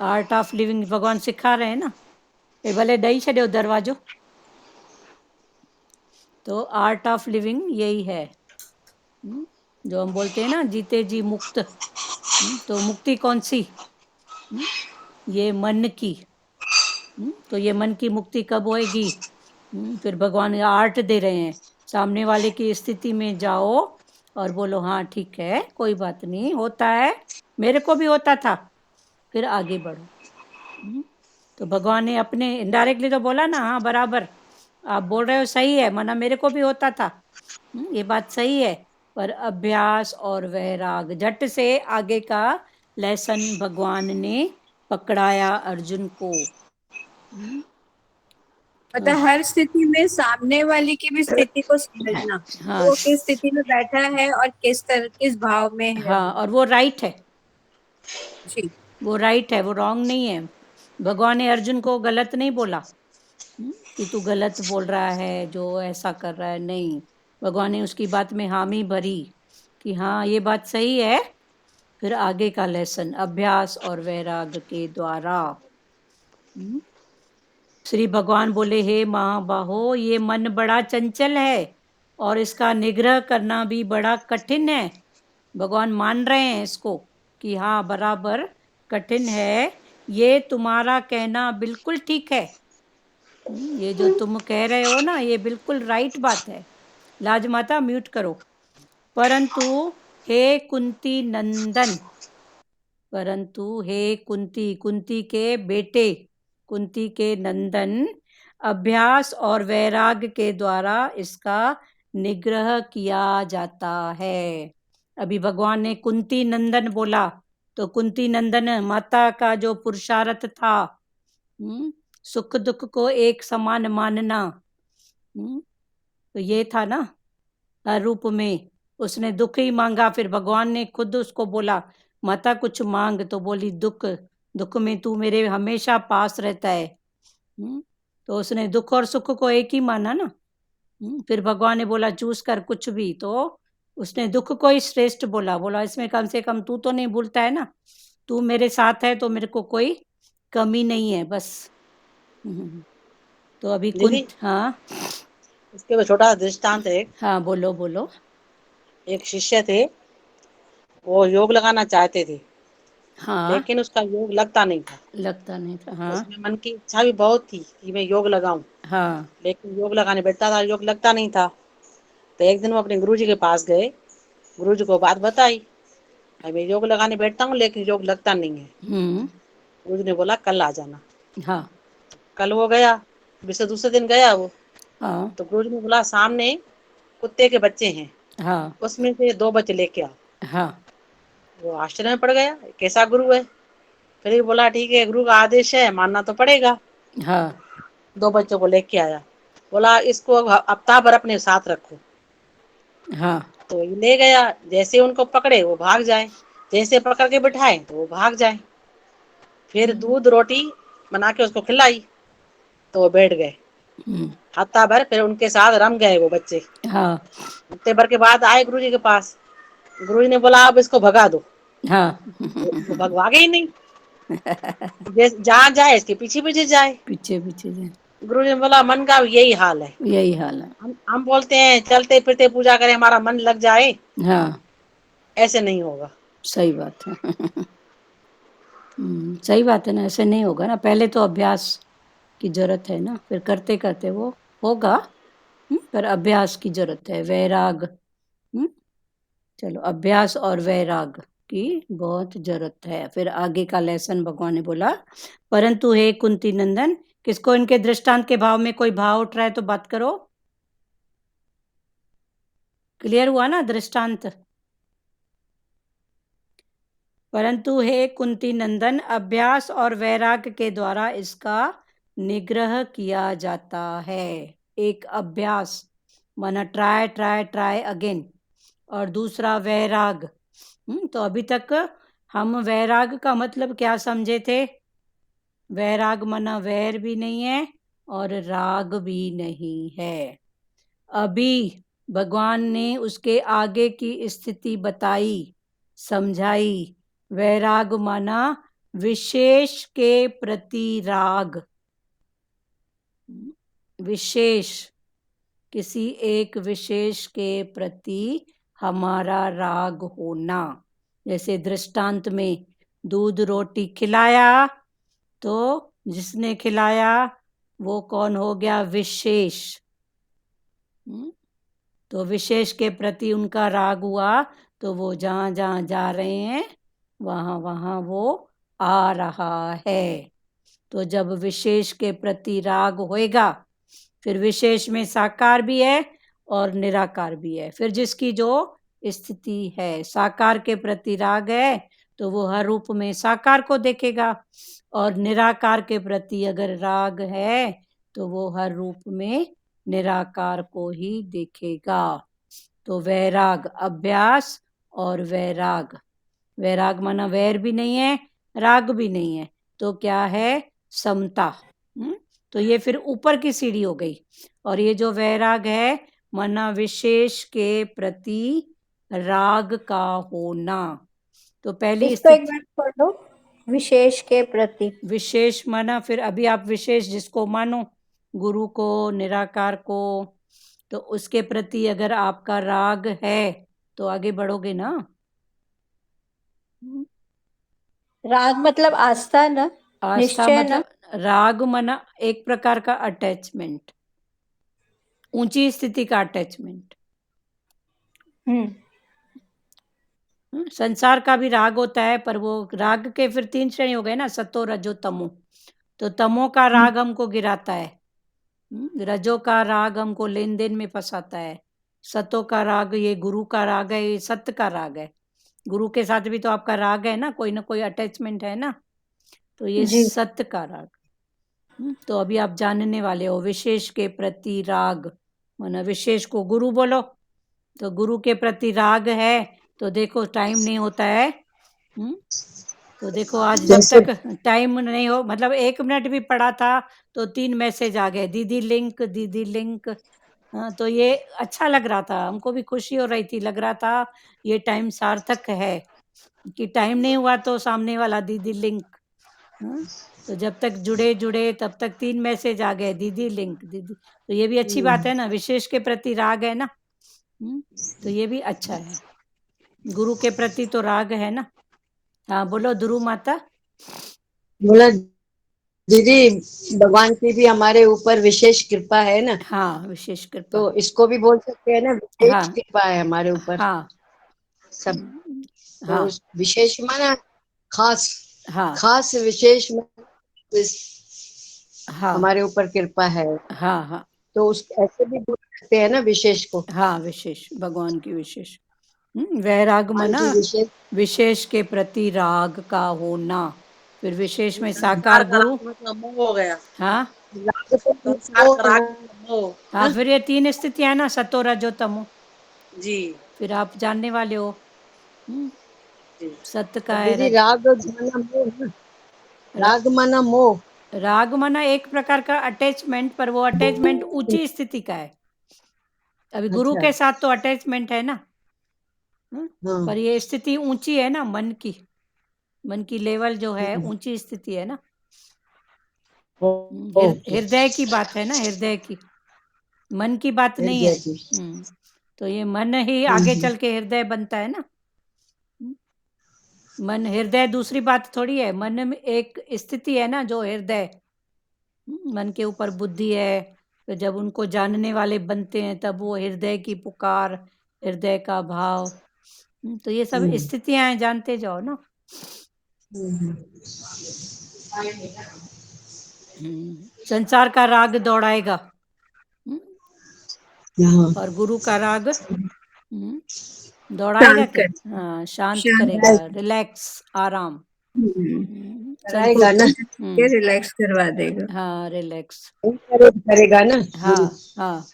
आर्ट ऑफ लिविंग भगवान सिखा रहे हैं ना। ये भले ॾेई छॾियो दरवाजो। तो आर्ट ऑफ लिविंग यही है, जो हम बोलते हैं ना जीते जी मुक्त। तो मुक्ति कौन सी? ये मन की। तो ये मन की मुक्ति कब होएगी? फिर भगवान आर्ट दे रहे हैं, सामने वाले की स्थिति में जाओ और बोलो हाँ ठीक है, कोई बात नहीं, होता है, मेरे को भी होता था, फिर आगे बढ़ो। तो भगवान ने अपने इनडायरेक्टली तो बोला ना, हाँ बराबर आप बोल रहे हो, सही है, मना मेरे को भी होता था, ये बात सही है, पर अभ्यास और वैराग, झट से आगे का लेसन भगवान ने पकड़ाया अर्जुन को। मतलब हर स्थिति में सामने वाले की भी स्थिति को समझना, हाँ वो किस स्थिति में बैठा है और किस भाव में है। हाँ, और वो राइट है जी, वो राइट है, वो रॉन्ग नहीं है। भगवान ने अर्जुन को गलत नहीं बोला कि तू गलत बोल रहा है जो ऐसा कर रहा है, नहीं, भगवान ने उसकी बात में हामी भरी कि हाँ ये बात सही है। फिर आगे का लेसन अभ्यास और वैराग्य के द्वारा। श्री भगवान बोले हे महाबाहो, ये मन बड़ा चंचल है और इसका निग्रह करना भी बड़ा कठिन है। भगवान मान रहे हैं इसको कि हाँ बराबर कठिन है, ये तुम्हारा कहना बिल्कुल ठीक है, ये जो तुम कह रहे हो ना ये बिल्कुल राइट बात है। लाजमाता म्यूट करो। परंतु हे कुंती नंदन, परंतु हे कुंती, कुंती के बेटे, कुंती के नंदन, अभ्यास और वैराग्य के द्वारा इसका निग्रह किया जाता है। अभी भगवान ने कुंती नंदन बोला, तो कुंती नंदन माता का जो पुरुषार्थ था, सुख दुख को एक समान मानना, तो ये था ना, हर रूप में उसने दुख ही मांगा। फिर भगवान ने खुद उसको बोला माता कुछ मांग, तो बोली दुख, दुख में तू मेरे हमेशा पास रहता है। तो उसने दुख और सुख को एक ही माना ना। फिर भगवान ने बोला चूज कर कुछ भी, तो उसने दुख को ही श्रेष्ठ बोला, बोला इसमें कम से कम तू तो नहीं भूलता है ना, तू मेरे साथ है तो मेरे को कोई कमी नहीं है, बस। तो अभी दीदी, कुंत, हाँ इसके बाद छोटा सा दृष्टांत है। हाँ बोलो बोलो। एक शिष्य थे, वो योग लगाना चाहते थे, हाँ लेकिन उसका योग लगता नहीं था। लगता नहीं था, हाँ उसमें मन की इच्छा भी बहुत थी कि मैं योग लगाऊं, हाँ लेकिन योग लगाने बैठता था, योग लगता नहीं था। तो एक दिन वो अपने गुरुजी के पास गए, गुरुजी को बात बताई, भाई मैं योग लगाने बैठता हूँ लेकिन योग लगता नहीं है। गुरुजी ने बोला कल आ जाना। हाँ कल वो गया, फिर दूसरे दिन गया वो, हाँ तो गुरुजी ने बोला सामने कुत्ते के बच्चे हैं, हाँ उसमें से 2 बच्चे लेके आओ। हाँ वो आश्चर्य में पड़ गया, कैसा गुरु है। फिर भी बोला ठीक है, गुरु का आदेश है, मानना तो पड़ेगा। हाँ 2 बच्चों को लेके आया, बोला इसको हफ्ता भर अपने साथ रखो। हाँ तो ये ले गया, जैसे उनको पकड़े वो भाग जाए, जैसे पकड़ के बिठाए तो वो भाग जाए। फिर दूध रोटी बना के उसको खिलाई तो वो बैठ गए हफ्ता भर। फिर उनके साथ रम गए वो बच्चे। हाँ हफ्ते भर के बाद आए गुरु जी के पास। गुरु जी ने बोला अब इसको भगा दो। हाँ वो भगवा गए ही नहीं। जहाँ जाए इसके पीछे पीछे जाए। पीछे पीछे जाए। गुरु जी ने बोला मन का यही हाल है। यही हाल है। हम बोलते हैं चलते फिरते पूजा करें हमारा मन लग जाए, हाँ ऐसे नहीं होगा। सही बात है। सही बात है ना, ऐसे नहीं होगा ना। पहले तो अभ्यास की जरूरत है ना, फिर करते करते वो होगा। पर अभ्यास की जरूरत है, वैराग। चलो, अभ्यास और वैराग की बहुत जरूरत है। फिर आगे का लेसन भगवान ने बोला, परंतु हे कुंती नंदन, किसको इनके दृष्टांत के भाव में कोई भाव उठ रहा है तो बात करो। क्लियर हुआ ना दृष्टांत? परंतु हे कुंती नंदन, अभ्यास और वैराग के द्वारा इसका निग्रह किया जाता है। एक अभ्यास माना ट्राई ट्राई ट्राई अगेन, और दूसरा वैराग। तो अभी तक हम वैराग का मतलब क्या समझे थे? वैराग माना वैर भी नहीं है और राग भी नहीं है। अभी भगवान ने उसके आगे की स्थिति बताई, समझाई। वैराग माना विशेष के प्रति राग। विशेष, किसी एक विशेष के प्रति हमारा राग होना। जैसे दृष्टांत में दूध रोटी खिलाया तो जिसने खिलाया वो कौन हो गया? विशेष। तो विशेष के प्रति उनका राग हुआ तो वो जहां जहां जा रहे हैं वहां वहां वो आ रहा है। तो जब विशेष के प्रति राग होएगा, फिर विशेष में साकार भी है और निराकार भी है। फिर जिसकी जो स्थिति है, साकार के प्रति राग है तो वो हर रूप में साकार को देखेगा, और निराकार के प्रति अगर राग है तो वो हर रूप में निराकार को ही देखेगा। तो वैराग, अभ्यास और वैराग। वैराग माना वैर भी नहीं है, राग भी नहीं है, तो क्या है? समता। तो ये फिर ऊपर की सीढ़ी हो गई। और ये जो वैराग है माना विशेष के प्रति राग का होना। तो पहली इसको एक बार पढ़ लो, विशेष के प्रति। विशेष माना, फिर अभी आप विशेष जिसको मानो, गुरु को, निराकार को, तो उसके प्रति अगर आपका राग है तो आगे बढ़ोगे ना। राग मतलब आस्था ना, आस्था निश्चय ना। मतलब राग माना एक प्रकार का अटैचमेंट, ऊंची स्थिति का अटैचमेंट। संसार का भी राग होता है, पर वो राग के फिर 3 श्रेणी हो गए ना, सतो रजो तमो। तो तमो का राग हमको गिराता है, रजो का राग हमको लेन देन में फंसाता है, सतो का राग ये गुरु का राग है, ये सत्य का राग है। गुरु के साथ भी तो आपका राग है ना कोई अटैचमेंट है ना, तो ये सत्य का राग। तो अभी आप जानने वाले हो विशेष के प्रति राग, माना विशेष को गुरु बोलो, तो गुरु के प्रति राग है तो देखो टाइम नहीं होता है। तो देखो आज जब तक टाइम नहीं हो, मतलब 1 मिनट भी पड़ा था तो 3 मैसेज आ गए, दीदी लिंक, दीदी लिंक। तो ये अच्छा लग रहा था, हमको भी खुशी हो रही थी, लग रहा था ये टाइम सार्थक है कि टाइम नहीं हुआ तो सामने वाला दीदी लिंक। तो जब तक जुड़े तब तक 3 मैसेज आ गए, दीदी लिंक, दीदी। तो ये भी अच्छी बात है ना, विशेष के प्रति राग है ना। तो ये भी अच्छा है, गुरु के प्रति तो राग है ना। हाँ बोलो ध्रुव माता। बोला दीदी, भगवान की भी हमारे ऊपर विशेष कृपा है ना। हाँ विशेष कृपा, तो इसको भी बोल सकते हैं ना, विशेष हाँ कृपा है हमारे ऊपर। हाँ सब तो हाँ विशेष माना खास, हाँ खास विशेष हाँ हमारे ऊपर कृपा है। हाँ हाँ तो उस ऐसे भी बोल सकते हैं ना विशेष को। हाँ विशेष, भगवान की विशेष। वैराग भगवान मना की विशेष, विशेष के प्रति राग का होना। फिर विशेष में संसार साकार का गुरु। राग मतलब मोह हो गया। हाँ संसार का राग मतलब मोह। हाँ, फिर ये 3 स्थितियां ना, सतो रजो तमो। जी फिर आप जानने वाले हो। जी। सत्य का और है दीदी रज, राग माना मोह ना। राग माना मोह। राग माना एक प्रकार का अटैचमेंट, पर वो अटैचमेंट ऊंची स्थिति का है। अभी गुरु अच्छा। के साथ तो अटैचमेंट है ना, हाँ। पर ये स्थिति ऊंची है ना, मन की लेवल जो है ऊंची स्थिति है ना। ओके। हृदय की बात है ना, हृदय की, मन की बात नहीं है। हृदय की। तो ये मन ही आगे चल के हृदय बनता है ना। मन हृदय दूसरी बात थोड़ी है, मन में एक स्थिति है ना जो हृदय, मन के ऊपर बुद्धि है, तो जब उनको जानने वाले बनते हैं तब वो हृदय की पुकार, हृदय का भाव, तो ये सब स्थितियां हैं, जानते जाओ ना। संसार का राग दौड़ाएगा, और गुरु का राग दौड़ाएगा शांत क्या? कर, हाँ, शांत शांत करेगा, रिलैक्स, आराम। चल कराएगा ना। रिलैक्स करवा देगा। हाँ, रिलैक्स, करेगा ना गुरु। हाँ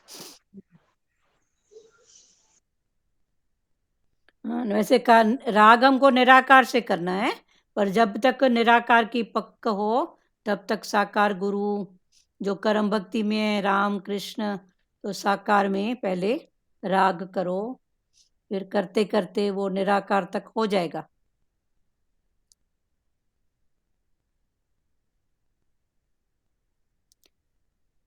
हाँ। वैसे का राग हमको निराकार से करना है, पर जब तक निराकार की पक्क हो तब तक साकार गुरु जो कर्म भक्ति में है, राम कृष्ण, तो साकार में पहले राग करो, फिर करते करते वो निराकार तक हो जाएगा।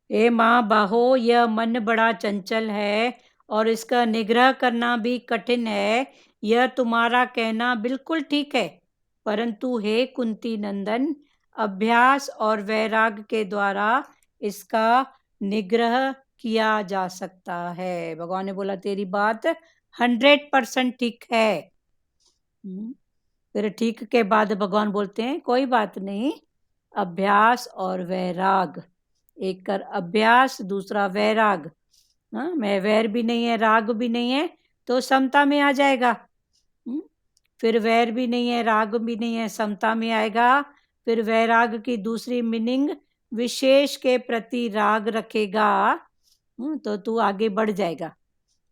ए माँ बाहो, यह मन बड़ा चंचल है और इसका निग्रह करना भी कठिन है। यह तुम्हारा कहना बिल्कुल ठीक है, परंतु हे कुंती नंदन, अभ्यास और वैराग के द्वारा इसका निग्रह किया जा सकता है। भगवान ने बोला तेरी बात 100% ठीक है। फिर ठीक के बाद भगवान बोलते हैं कोई बात नहीं, अभ्यास और वैराग, एक कर अभ्यास, दूसरा वैराग। हाँ, मैं वैर भी नहीं है, राग भी नहीं है, तो समता में आ जाएगा। फिर वैर भी नहीं है, राग भी नहीं है, समता में आएगा। फिर वैराग की दूसरी मीनिंग विशेष के प्रति राग रखेगा, तो तू आगे बढ़ जाएगा,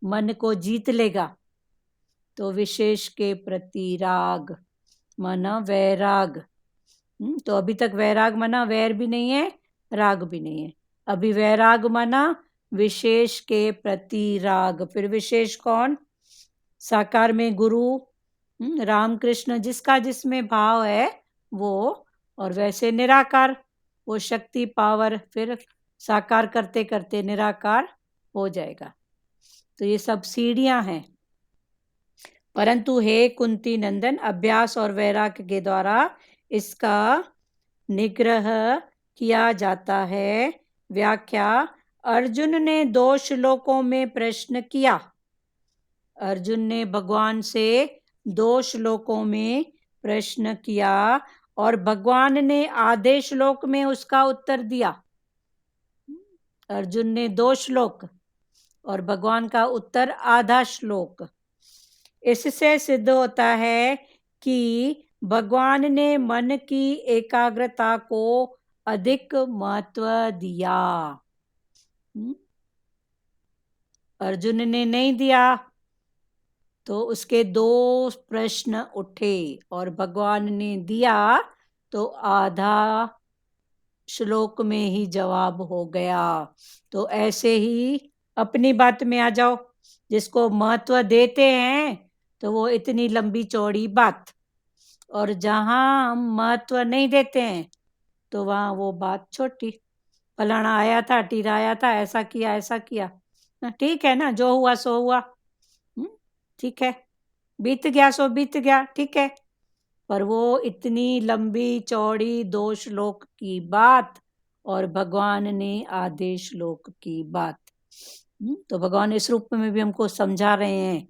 मन को जीत लेगा। तो विशेष के प्रति राग माना वैराग। तो अभी तक वैराग माना वैर भी नहीं है, राग भी नहीं है। अभी वैराग माना विशेष के प्रति राग। फिर विशेष कौन? साकार में गुरु, राम कृष्ण, जिसका जिसमें भाव है वो, और वैसे निराकार, वो शक्ति पावर, फिर साकार करते करते निराकार हो जाएगा। तो ये सब सीढ़ियां हैं। परंतु हे कुंती नंदन, अभ्यास और वैराग के द्वारा इसका निग्रह किया जाता है। व्याख्या: अर्जुन ने 2 श्लोकों में प्रश्न किया। अर्जुन ने भगवान से 2 श्लोकों में प्रश्न किया और भगवान ने आधे श्लोक में उसका उत्तर दिया। अर्जुन ने 2 श्लोक और भगवान का उत्तर आधा श्लोक। इससे सिद्ध होता है कि भगवान ने मन की एकाग्रता को अधिक महत्व दिया। अर्जुन ने नहीं दिया तो उसके 2 प्रश्न उठे, और भगवान ने दिया तो आधा श्लोक में ही जवाब हो गया। तो ऐसे ही अपनी बात में आ जाओ, जिसको महत्व देते हैं तो वो इतनी लंबी चौड़ी बात, और जहां हम महत्व नहीं देते हैं तो वहां वो बात छोटी। फलाना आया था, टिराया था, ऐसा किया, ठीक है ना, जो हुआ सो हुआ, ठीक है, बीत गया सो बीत गया, ठीक है। पर वो इतनी लंबी चौड़ी 2 श्लोक की बात और भगवान ने आधे श्लोक की बात। तो भगवान इस रूप में भी हमको समझा रहे हैं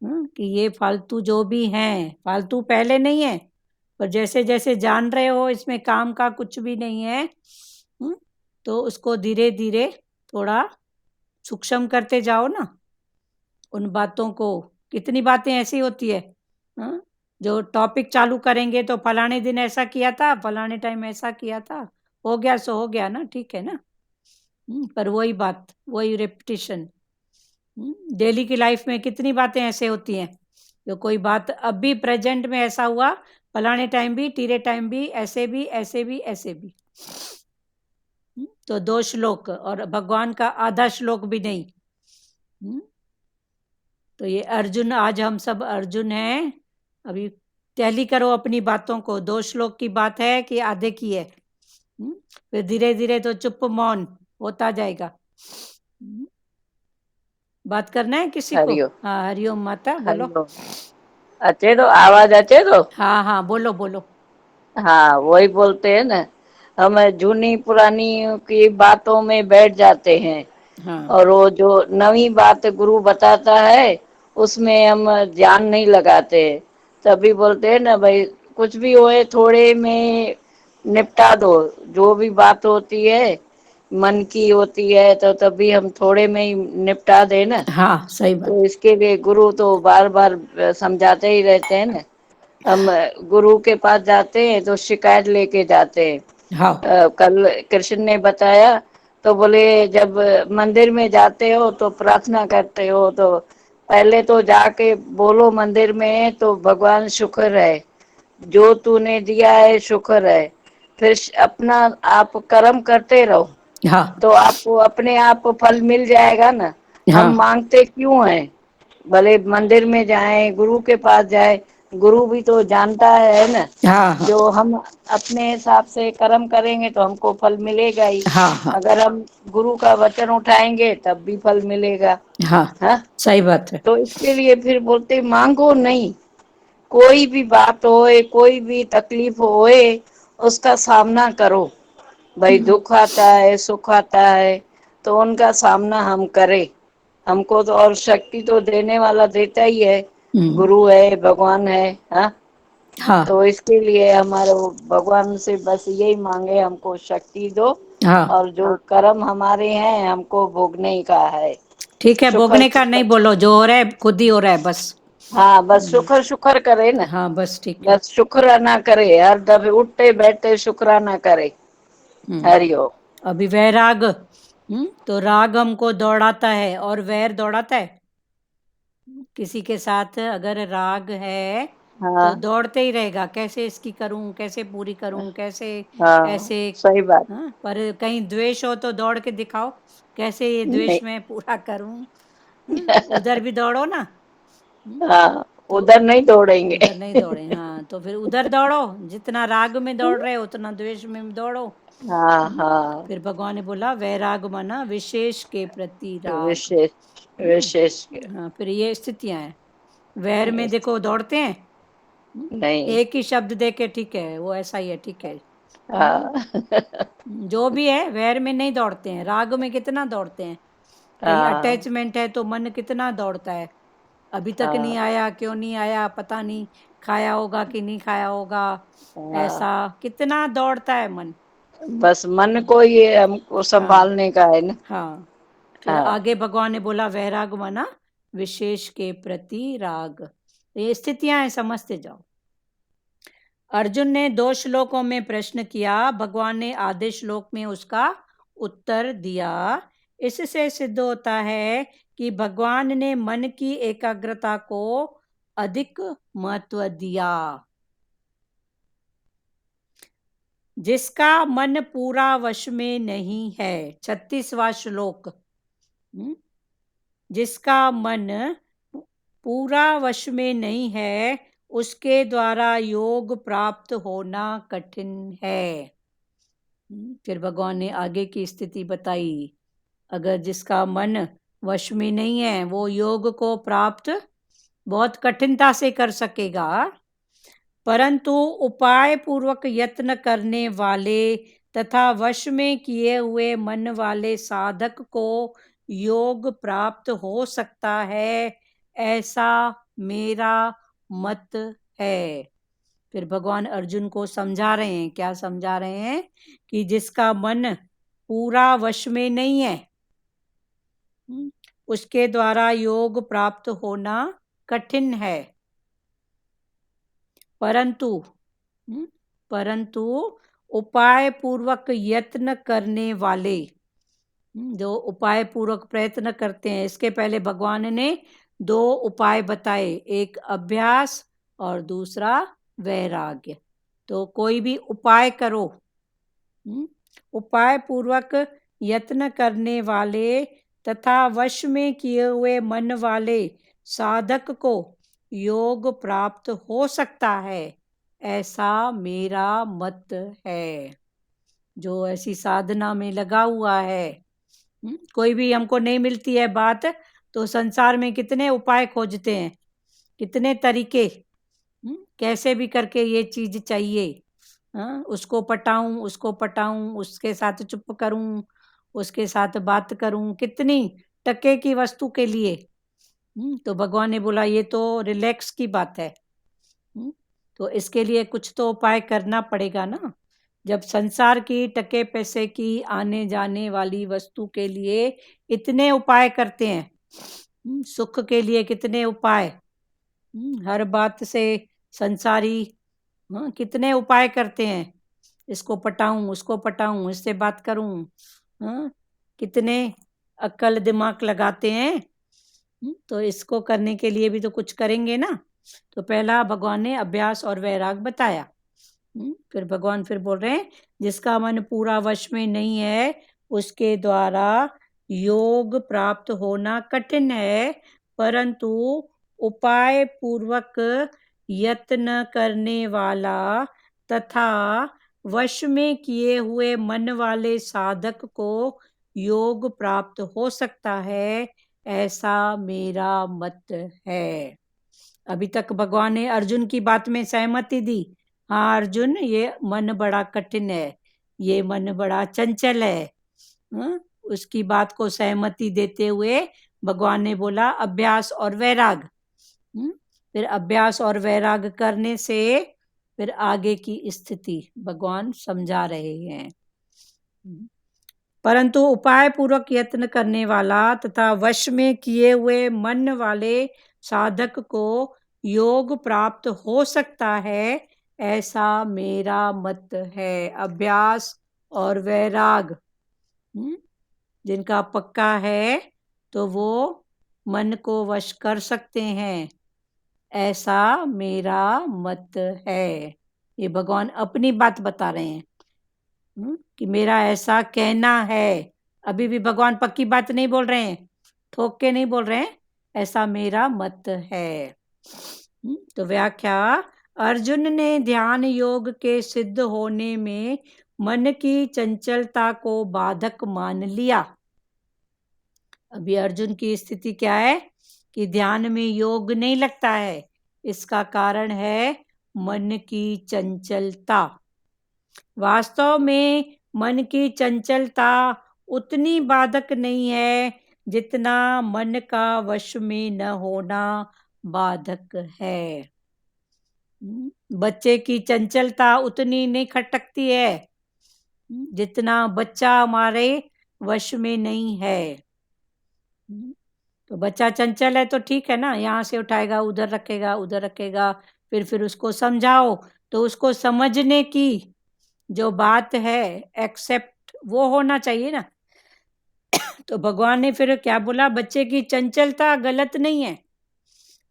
कि ये फालतू जो भी हैं, फालतू पहले नहीं है, पर जैसे जैसे जान रहे हो इसमें काम का कुछ भी नहीं है, तो उसको धीरे धीरे थोड़ा सूक्ष्म करते जाओ ना उन बातों को। कितनी बातें ऐसी होती है, जो टॉपिक चालू करेंगे तो फलाने दिन ऐसा किया था, फलाने टाइम ऐसा किया था, हो गया सो हो गया ना, ठीक है ना। पर वही बात, वही रेपिटेशन। डेली की लाइफ में कितनी बातें ऐसे होती हैं जो कोई बात अब भी प्रेजेंट में ऐसा हुआ, फलाने टाइम भी, टीरे टाइम भी, ऐसे भी, ऐसे भी, ऐसे भी। तो 2 श्लोक, और भगवान का आधा श्लोक भी नहीं। तो ये अर्जुन, आज हम सब अर्जुन हैं। अभी टैली करो अपनी बातों को, 2 श्लोक की बात है कि आधे की है। फिर धीरे धीरे तो चुप मौन होता जाएगा। बात करना है किसी को? हरिओम। हाँ, हरिओम माता, बोलो। हरिओम। अचे तो आवाज अचे तो? हाँ हाँ, बोलो बोलो। हाँ, वही बोलते हैं ना, हम जूनी पुरानी की बातों में बैठ जाते हैं। हाँ और वो जो नवी बात गुरु बताता है उसमें हम ध्यान नहीं लगाते। तभी बोलते हैं ना भाई, कुछ भी होए थोड़े में निपटा दो। जो भी बात होती है मन की होती है तो तभी हम थोड़े में ही निपटा दे ना। हाँ, सही बात। तो इसके लिए गुरु तो बार बार समझाते ही रहते हैं ना। हम गुरु के पास जाते हैं तो शिकायत लेके जाते हैं। हाँ कल कृष्ण ने बताया तो बोले, जब मंदिर में जाते हो तो प्रार्थना करते हो तो पहले तो जाके बोलो मंदिर में तो भगवान शुक्र है, जो तूने दिया है शुक्र है। फिर अपना आप कर्म करते रहो हाँ तो आपको अपने आप फल मिल जाएगा ना। हम हाँ मांगते क्यों हैं? भले मंदिर में जाएं, गुरु के पास जाए, गुरु भी तो जानता है ना। हाँ हाँ जो हम अपने हिसाब से कर्म करेंगे तो हमको फल मिलेगा ही। हाँ हाँ अगर हम गुरु का वचन उठाएंगे तब भी फल मिलेगा। हाँ, हाँ, सही बात है। तो इसके लिए फिर बोलते मांगो नहीं। कोई भी बात होए, कोई भी तकलीफ होए, उसका सामना करो। भाई दुख आता है, सुख आता है, तो उनका सामना हम करें। हमको तो और शक्ति तो देने वाला देता ही है, गुरु है, भगवान है। हाँ, हाँ तो इसके लिए हमारे भगवान से बस यही मांगे, हमको शक्ति दो। हाँ, और जो कर्म हमारे हैं हमको भोगने का है। ठीक है, शुक्र भोगने का नहीं शुक्र। बोलो, जो हो रहा है खुद ही हो रहा है बस। हाँ, बस शुक्र शुक्र करे ना। हाँ बस, ठीक है। बस शुक्राना करे, हर दफे उठते बैठते शुक्राना करे। हरिओम। अभी वैराग, तो राग हमको दौड़ाता है और वैर दौड़ाता है। किसी के साथ अगर राग है तो हाँ दौड़ते ही रहेगा, कैसे इसकी करूं, कैसे पूरी करूं, कैसे हाँ, ऐसे। सही बात। हाँ, पर कहीं द्वेष हो तो दौड़ के दिखाओ, कैसे ये नहीं, द्वेष मैं पूरा करूं। उधर भी दौड़ो ना। हाँ, तो उधर नहीं दौड़ेंगे। उधर नहीं दौड़े, हाँ, तो फिर उधर दौड़ो, जितना राग में दौड़ रहे हो उतना द्वेष में दौड़ो। हाँ हाँ, फिर भगवान ने बोला वैराग माना विशेष के प्रति राग। विशेष विशेष हाँ, फिर ये स्थितियां हैं। वैर में देखो दौड़ते हैं, नहीं। एक ही शब्द दे के, ठीक है वो ऐसा ही है, ठीक है। हाँ जो भी है वैर में नहीं दौड़ते हैं, राग में कितना दौड़ते हैं। कहीं हाँ अटैचमेंट है तो मन कितना दौड़ता है, अभी तक नहीं हाँ आया, क्यों नहीं आया, पता नहीं खाया होगा कि नहीं खाया होगा, हाँ, ऐसा कितना दौड़ता है मन। बस मन को ये हमको संभालने का है ना। हाँ, फिर हाँ, आगे भगवान ने बोला वैराग माना विशेष के प्रति राग। ये स्थितियां हैं, समझते जाओ। अर्जुन ने 2 श्लोकों में प्रश्न किया, भगवान ने आधे श्लोक में उसका उत्तर दिया। इससे सिद्ध होता है कि भगवान ने मन की एकाग्रता को अधिक महत्व दिया। जिसका मन पूरा वश में नहीं है, 36वां श्लोक। जिसका मन पूरा वश में नहीं है उसके द्वारा योग प्राप्त होना कठिन है। फिर भगवान ने आगे की स्थिति बताई, अगर जिसका मन वश में नहीं है वो योग को प्राप्त बहुत कठिनता से कर सकेगा, परंतु उपाय पूर्वक यत्न करने वाले तथा वश में किए हुए मन वाले साधक को योग प्राप्त हो सकता है, ऐसा मेरा मत है। फिर भगवान अर्जुन को समझा रहे हैं, क्या समझा रहे हैं कि जिसका मन पूरा वश में नहीं है उसके द्वारा योग प्राप्त होना कठिन है, परंतु उपाय पूर्वक यत्न करने वाले, जो उपाय पूर्वक प्रयत्न करते हैं। इसके पहले भगवान ने दो उपाय बताए, एक अभ्यास और दूसरा वैराग्य। तो कोई भी उपाय करो, उपाय पूर्वक यत्न करने वाले तथा वश में किए हुए मन वाले साधक को योग प्राप्त हो सकता है, ऐसा मेरा मत है। जो ऐसी साधना में लगा हुआ है, कोई भी हमको नहीं मिलती है बात, तो संसार में कितने उपाय खोजते हैं, कितने तरीके, कैसे भी करके ये चीज चाहिए, उसको पटाऊं, उसको पटाऊं, उसके साथ चुप करूं, उसके साथ बात करूं, कितनी टके की वस्तु के लिए। तो भगवान ने बोला ये तो रिलैक्स की बात है, तो इसके लिए कुछ तो उपाय करना पड़ेगा ना। जब संसार की टके पैसे की आने जाने वाली वस्तु के लिए इतने उपाय करते हैं, सुख के लिए कितने उपाय, हर बात से संसारी कितने उपाय करते हैं, इसको पटाऊं, उसको पटाऊं, इससे बात करूं, कितने अक्ल दिमाग लगाते हैं। तो इसको करने के लिए भी तो कुछ करेंगे ना। तो पहला भगवान ने अभ्यास और वैराग बताया। फिर भगवान फिर बोल रहे हैं जिसका मन पूरा वश में नहीं है उसके द्वारा योग प्राप्त होना कठिन है, परंतु उपाय पूर्वक यत्न करने वाला तथा वश में किए हुए मन वाले साधक को योग प्राप्त हो सकता है, ऐसा मेरा मत है। अभी तक भगवान ने अर्जुन की बात में सहमति दी। हाँ अर्जुन, ये मन बड़ा कठिन है, ये मन बड़ा चंचल है। उसकी बात को सहमति देते हुए भगवान ने बोला अभ्यास और वैराग। फिर अभ्यास और वैराग करने से फिर आगे की स्थिति भगवान समझा रहे हैं। परंतु उपाय पूर्वक यत्न करने वाला तथा वश में किए हुए मन वाले साधक को योग प्राप्त हो सकता है, ऐसा मेरा मत है। अभ्यास और वैराग जिनका पक्का है तो वो मन को वश कर सकते हैं, ऐसा मेरा मत है। ये भगवान अपनी बात बता रहे हैं कि मेरा ऐसा कहना है। अभी भी भगवान पक्की बात नहीं बोल रहे हैं, ठोक के नहीं बोल रहे हैं, ऐसा मेरा मत है। तो व्याख्या, अर्जुन ने ध्यान योग के सिद्ध होने में मन की चंचलता को बाधक मान लिया। अभी अर्जुन की स्थिति क्या है कि ध्यान में योग नहीं लगता है, इसका कारण है मन की चंचलता। वास्तव में मन की चंचलता उतनी बाधक नहीं है जितना मन का वश में न होना बाधक है। बच्चे की चंचलता उतनी नहीं खटकती है जितना बच्चा हमारे वश में नहीं है। तो बच्चा चंचल है तो ठीक है ना, यहाँ से उठाएगा उधर रखेगा, उधर रखेगा, फिर उसको समझाओ तो उसको समझने की जो बात है एक्सेप्ट वो होना चाहिए ना। तो भगवान ने फिर क्या बोला, बच्चे की चंचलता गलत नहीं है,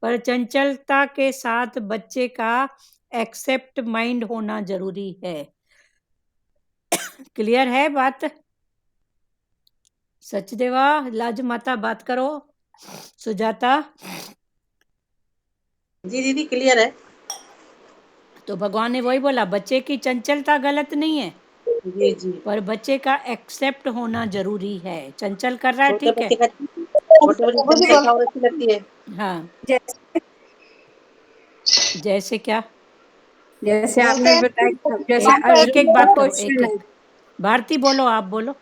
पर चंचलता के साथ बच्चे का एक्सेप्ट माइंड होना जरूरी है। क्लियर है बात? सचदेवा, लाज माता बात करो। सुजाता जी दीदी क्लियर है। तो भगवान ने वही बोला, बच्चे की चंचलता गलत नहीं है, जी जी, पर बच्चे का एक्सेप्ट होना जरूरी है। चंचल कर रहा है छोटे ठीक है, बच्चे का चंचलता और अच्छी लगती है। हाँ जैसे जैसे क्या, जैसे आपने बताया कि जैसे एक एक बात करो, क्वेश्चन एक है। एक। भारती बोलो, आप बोलो।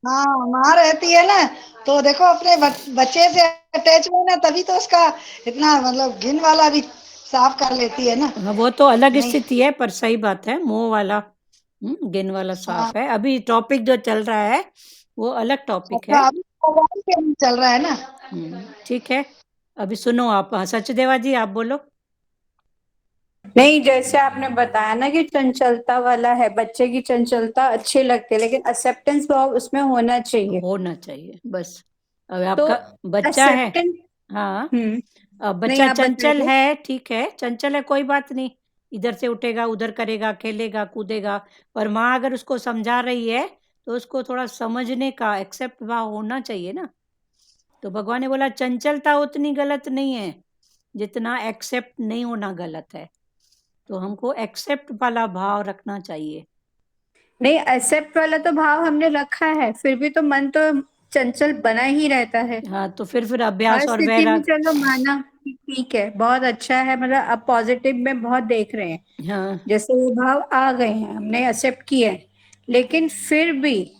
हाँ माँ रहती है ना, तो देखो अपने बच्चे से अटैच में ना, तभी तो उसका इतना मतलब घिन वाला भी साफ कर लेती है ना। हाँ वो तो अलग नहीं। स्थिति है, पर सही बात है, मोह वाला गिन वाला साफ है। अभी टॉपिक जो चल रहा है वो अलग टॉपिक है। अभी भगवान के लिए चल रहा है ना। ठीक है, अभी सुनो आप। हाँ, सचदेवा जी आप बोलो। नहीं, जैसे आपने बताया ना कि चंचलता वाला है, बच्चे की चंचलता अच्छी लगती है, लेकिन एक्सेप्टेंस भाव उसमें होना चाहिए। होना चाहिए बस। अब तो आपका बच्चा है, acceptance- हाँ, नहीं, बच्चा आप चंचल बताइए। है, ठीक है, चंचल है कोई बात नहीं, इधर से उठेगा, उधर करेगा, खेलेगा, कूदेगा, पर माँ अगर उसको समझा रही है, तो उसको थोड़ा समझने का एक्सेप्ट भाव होना चाहिए ना। तो भगवान ने बोला चंचलता उतनी गलत नहीं है, जितना एक्सेप्ट नहीं होना गलत है। तो हमको एक्सेप्ट वाला भाव रखना चाहिए। नहीं, एक्सेप्ट वाला तो भाव हमने रखा है, फिर भी तो मन तो चंचल बना ही रहता है। हाँ, तो फिर हर अभ्यास और स्थिति में वैराग। चलो माना कि ठीक है, बहुत अच्छा है, मतलब अब पॉजिटिव में बहुत देख रहे हैं, हाँ, जैसे वो भाव आ गए हैं, हमने एक्सेप्ट किए हैं, लेकिन फिर भी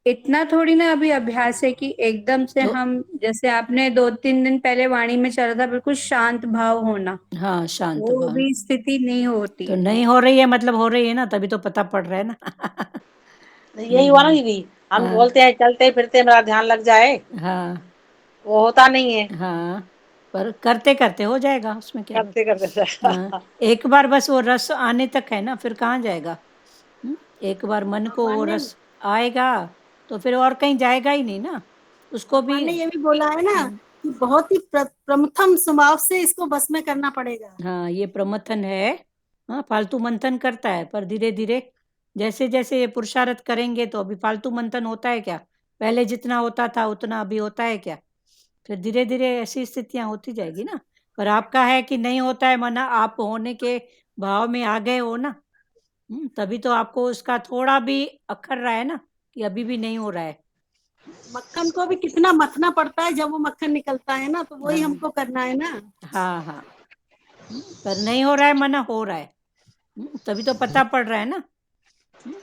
इतना थोड़ी ना अभी अभ्यास है कि एकदम से तो हम, जैसे आपने 2-3 दिन पहले वाणी में चला था, बिल्कुल शांत भाव होना, हाँ, शांत वो भाव। भी स्थिति नहीं होती तो है। नहीं हो रही है मतलब हो रही है ना, तभी तो पता पड़ रहा है ना। यही हुआ ना दीदी, हम हाँ, बोलते हैं चलते फिरते मेरा ध्यान लग जाए, हाँ, वो होता नहीं है, हाँ, पर करते करते हो जाएगा, उसमें क्या बात। करते करते हाँ, एक बार बस वो रस आने तक है ना, फिर कहाँ जाएगा। एक बार मन को वो भगवान ने रस आएगा, तो फिर और कहीं जाएगा ही नहीं ना, उसको भी। भगवान ने ये भी बोला है ना कि बहुत ही प्रथम स्वभाव से इसको बस में करना पड़ेगा। हाँ, ये प्रमथन है। हाँ, फालतू मंथन करता है, पर धीरे धीरे जैसे जैसे ये पुरुषार्थ करेंगे, तो अभी फालतू मंथन होता है क्या? पहले जितना होता था उतना अभी होता है क्या? फिर धीरे धीरे ऐसी स्थितियां होती जाएगी ना। पर आपका है कि नहीं होता है, मना आप होने के भाव में आ गए हो ना। तभी तो आपको उसका थोड़ा भी अखर रहा है ना, कि अभी भी नहीं हो रहा है। मक्खन को भी कितना मथना पड़ता है, जब वो मक्खन निकलता है ना, तो वही हाँ, हमको करना है ना। हाँ, हाँ। पर नहीं हो रहा है, मना हो रहा है। तभी तो पता पड़ रहा है ना।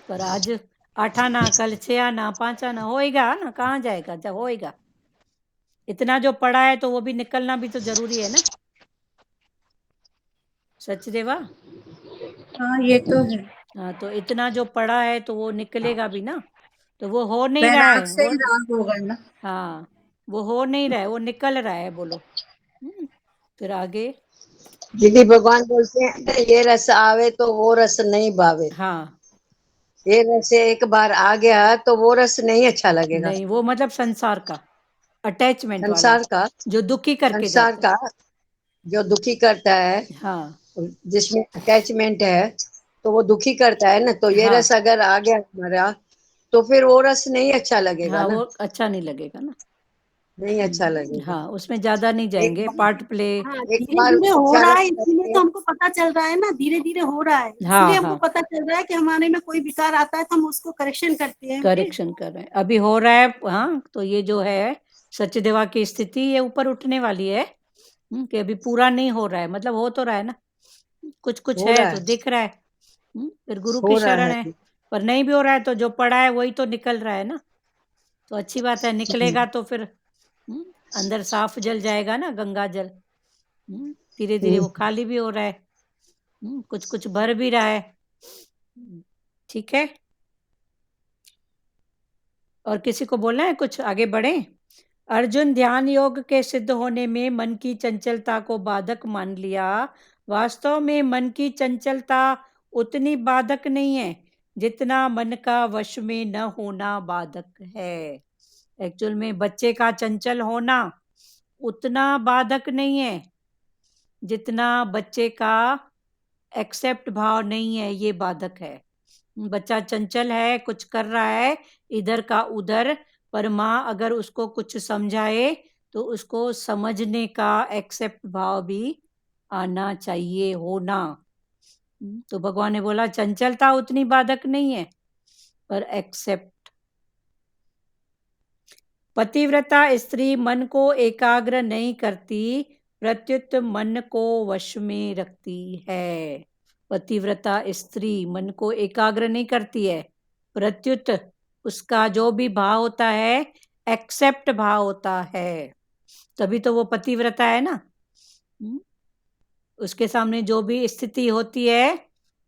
पर आज 8 आना, कल 6 आना, 5 आना होएगा ना, कहाँ जाएगा जब होएगा। इतना जो पड़ा है तो वो भी निकलना भी तो जरूरी है ना। सचदेवा। हाँ, ये तो है। हाँ, तो इतना जो पड़ा है तो वो निकलेगा भी ना। तो वो हो नहीं रहा वैराग है से वो। ही राग होगा ना। हाँ, वो हो नहीं रहा है, वो निकल रहा है, बोलो। फिर आगे। दीदी भगवान बोलते हैं ना, ये रस आवे तो वो रस नहीं भावे। हाँ, ये रस एक बार आ गया तो वो रस नहीं अच्छा लगेगा। नहीं, वो मतलब संसार का अटैचमेंट वाला, संसार का, जो दुखी करके संसार जाता है। का जो दुखी करता है, हाँ, जिसमें अटैचमेंट है, तो वो दुखी करता है ना। तो ये हाँ, रस अगर आ गया हमारा, तो फिर वो रस नहीं अच्छा लगेगा हाँ, ना, वो अच्छा नहीं लगेगा ना। नहीं अच्छा लगेगा। हाँ, उसमें ज्यादा नहीं एक जाएंगे, बार, पार्ट प्ले। हाँ, एक धीरे बार धीरे हो रहा उच्चारण है, इसीलिए करके, तो हमको पता चल रहा है ना, धीरे धीरे हो रहा है, हाँ, इसलिए हमको हाँ, पता चल रहा है कि हमारे में कोई विकार आता है तो हम उसको करेक्शन करते हैं। करेक्शन कर रहे हैं, अभी हो रहा है। हाँ, तो ये जो है सचदेवा की स्थिति, ये ऊपर उठने वाली है। कि अभी पूरा नहीं हो रहा है, मतलब हो तो रहा है ना, कुछ कुछ हो है रहा तो है, दिख रहा है। फिर गुरु की हो रहा शरण है। है। पर नहीं भी हो रहा है तो जो पड़ा है वही तो निकल रहा है ना। तो अच्छी बात है, निकलेगा तो फिर अंदर साफ जल जाएगा ना, गंगा जल। धीरे धीरे वो खाली भी हो रहा है, कुछ कुछ भर भी रहा है। ठीक है। और किसी को बोलना है कुछ, आगे बढ़े? अर्जुन, ध्यान योग के सिद्ध होने में मन की चंचलता को बाधक मान लिया। वास्तव में मन की चंचलता उतनी बाधक नहीं है, जितना मन का वश में न होना बाधक है। एक्चुअल में बच्चे का चंचल होना उतना बाधक नहीं है, जितना बच्चे का एक्सेप्ट भाव नहीं है, ये बाधक है। बच्चा चंचल है, कुछ कर रहा है इधर का उधर, पर माँ अगर उसको कुछ समझाए तो उसको समझने का एक्सेप्ट भाव भी आना चाहिए, होना। तो भगवान ने बोला चंचलता उतनी बाधक नहीं है, पर एक्सेप्ट। पतिव्रता स्त्री मन को एकाग्र नहीं करती, प्रत्युत मन को वश में रखती है। पतिव्रता स्त्री मन को एकाग्र नहीं करती है, प्रत्युत उसका जो भी भाव होता है एक्सेप्ट भाव होता है। तभी तो वो पतिव्रता है ना। उसके सामने जो भी स्थिति होती है,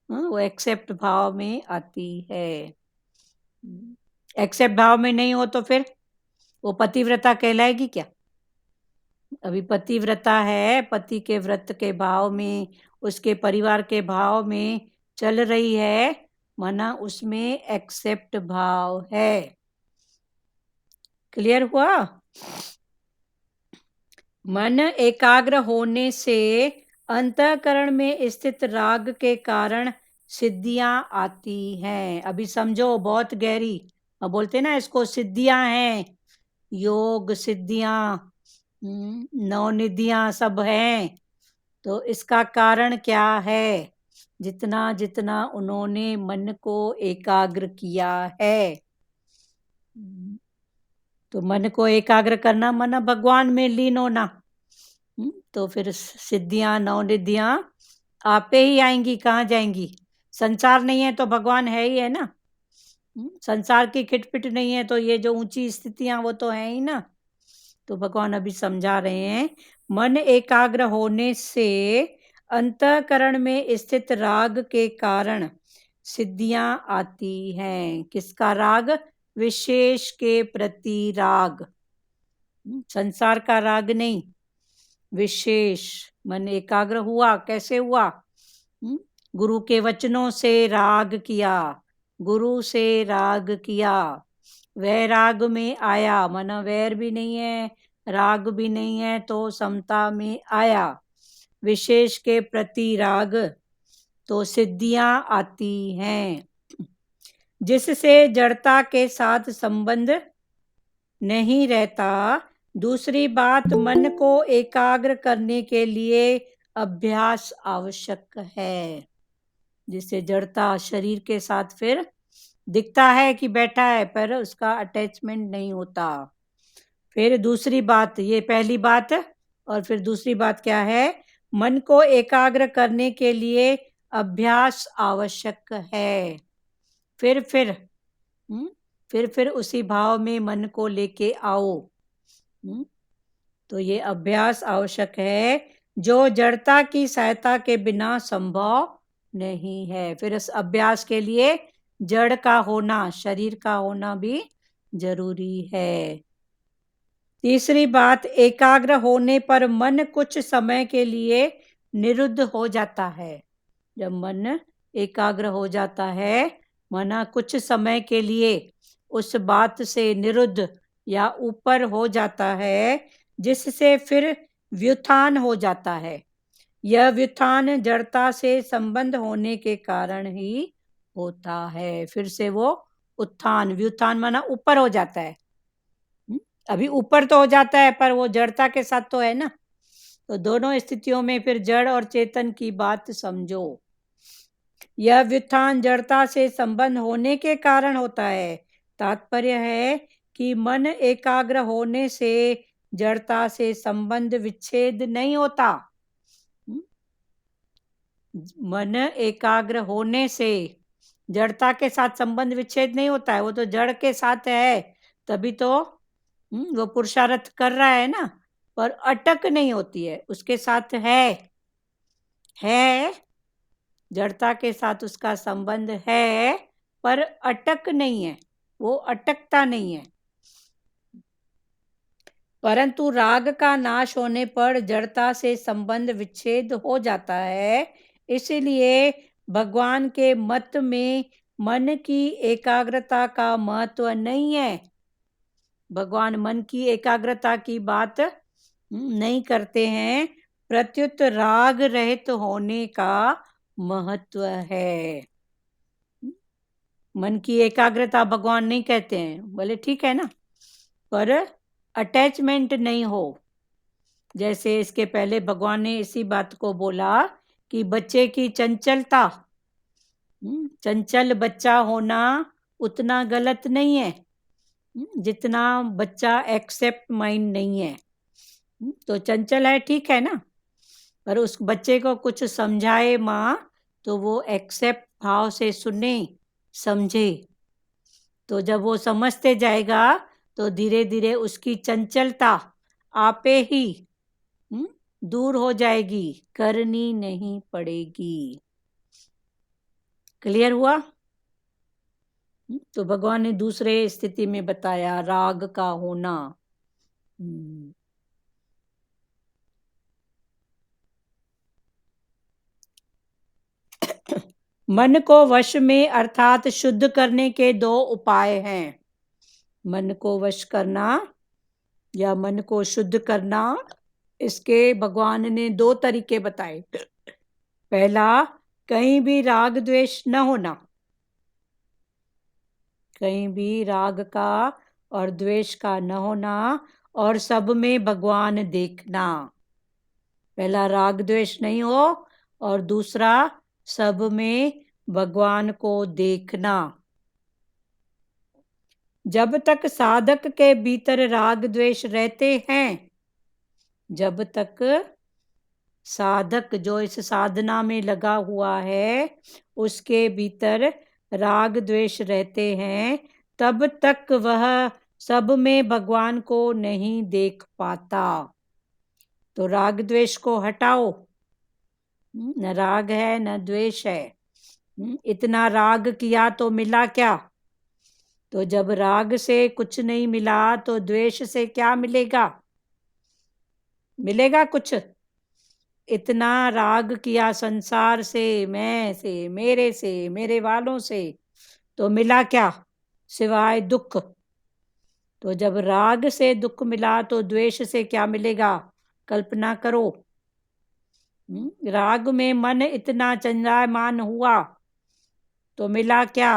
वो एक्सेप्ट भाव में आती है। एक्सेप्ट भाव में नहीं हो तो फिर वो पतिव्रता कहलाएगी क्या? अभी पतिव्रता है, पति के व्रत के भाव में, उसके परिवार के भाव में चल रही है, माना उसमें एक्सेप्ट भाव है। क्लियर हुआ? मन एकाग्र होने से अंतःकरण में स्थित राग के कारण सिद्धियां आती हैं। अभी समझो, बहुत गहरी। अब बोलते ना इसको सिद्धियां हैं, योग सिद्धियां, नवनिधियां सब हैं। तो इसका कारण क्या है? जितना जितना उन्होंने मन को एकाग्र किया है। तो मन को एकाग्र करना माना भगवान में लीन होना। तो फिर सिद्धियां नवनिधियां आपे ही आएंगी, कहाँ जाएंगी? संसार नहीं है तो भगवान है ही है ना। संसार की खिटपिट नहीं है तो ये जो ऊंची स्थितियां वो तो है ही ना। तो भगवान अभी समझा रहे हैं, मन एकाग्र होने से अंतःकरण में स्थित राग के कारण सिद्धियां आती हैं। किसका राग? विशेष के प्रति राग, संसार का राग नहीं, विशेष। मन एकाग्र हुआ, कैसे हुआ? गुरु के वचनों से राग किया, गुरु से राग किया, वैराग में आया, माना वैर भी नहीं है राग भी नहीं है तो समता में आया, विशेष के प्रति राग, तो सिद्धियां आती हैं। जिससे जड़ता के साथ संबंध नहीं रहता। दूसरी बात, मन को एकाग्र करने के लिए अभ्यास आवश्यक है। जिससे जड़ता शरीर के साथ फिर दिखता है कि बैठा है पर उसका अटैचमेंट नहीं होता। फिर दूसरी बात, ये पहली बात, और फिर दूसरी बात क्या है? मन को एकाग्र करने के लिए अभ्यास आवश्यक है। फिर उसी भाव में मन को लेके आओ। तो ये अभ्यास आवश्यक है जो जड़ता की सहायता के बिना संभव नहीं है। फिर इस अभ्यास के लिए जड़ का होना, शरीर का होना भी जरूरी है। तीसरी बात, एकाग्र होने पर मन कुछ समय के लिए निरुद्ध हो जाता है। जब मन एकाग्र हो जाता है, माना कुछ समय के लिए उस बात से निरुद्ध या ऊपर हो जाता है, जिससे फिर व्युत्थान हो जाता है। यह व्युत्थान जड़ता से संबंध होने के कारण ही होता है। फिर से वो उत्थान, व्युत्थान माना ऊपर हो जाता है। अभी ऊपर तो हो जाता है पर वो जड़ता के साथ तो है ना। तो दोनों स्थितियों में फिर जड़ और चेतन की बात समझो। यह व्युत्थान जड़ता से संबंध होने के कारण होता है। तात्पर्य है कि मन एकाग्र होने से जड़ता से संबंध विच्छेद नहीं होता। मन एकाग्र होने से जड़ता के साथ संबंध विच्छेद नहीं होता है। वो तो जड़ के साथ है, तभी तो वो पुरुषार्थ कर रहा है ना, पर अटक नहीं होती है, उसके साथ है जड़ता के साथ उसका संबंध है पर अटक नहीं है, वो अटकता नहीं है। परंतु राग का नाश होने पर जड़ता से संबंध विच्छेद हो जाता है। इसलिए भगवान के मत में मन की एकाग्रता का महत्व नहीं है। भगवान मन की एकाग्रता की बात नहीं करते हैं, प्रत्युत राग रहित होने का महत्व है। मन की एकाग्रता भगवान नहीं कहते हैं, बोले ठीक है ना, पर अटैचमेंट नहीं हो। जैसे इसके पहले भगवान ने इसी बात को बोला कि बच्चे की चंचलता, चंचल बच्चा होना उतना गलत नहीं है जितना बच्चा एक्सेप्ट माइंड नहीं है। तो चंचल है, ठीक है ना, पर उस बच्चे को कुछ समझाए माँ तो वो एक्सेप्ट भाव से सुने समझे। तो जब वो समझते जाएगा तो धीरे धीरे उसकी चंचलता आपे ही दूर हो जाएगी, करनी नहीं पड़ेगी। क्लियर हुआ? तो भगवान ने दूसरे स्थिति में बताया राग का होना। मन को वश में अर्थात शुद्ध करने के दो उपाय हैं। मन को वश करना या मन को शुद्ध करना इसके भगवान ने 2 तरीके बताए। पहला, कहीं भी राग द्वेष न होना, कहीं भी राग का और द्वेष का न होना, और सब में भगवान देखना। पहला, राग द्वेष नहीं हो, और दूसरा, सब में भगवान को देखना। जब तक साधक के भीतर राग द्वेष रहते हैं, जब तक साधक जो इस साधना में लगा हुआ है उसके भीतर राग द्वेष रहते हैं, तब तक वह सब में भगवान को नहीं देख पाता। तो राग द्वेष को हटाओ, न राग है न द्वेष है। इतना राग किया तो मिला क्या? तो जब राग से कुछ नहीं मिला तो द्वेष से क्या मिलेगा? मिलेगा कुछ? इतना राग किया संसार से, मैं से, मेरे वालों से, तो मिला क्या? सिवाय दुख। तो जब राग से दुख मिला तो द्वेष से क्या मिलेगा? कल्पना करो। राग में मन इतना चंद्रायमान हुआ तो मिला क्या?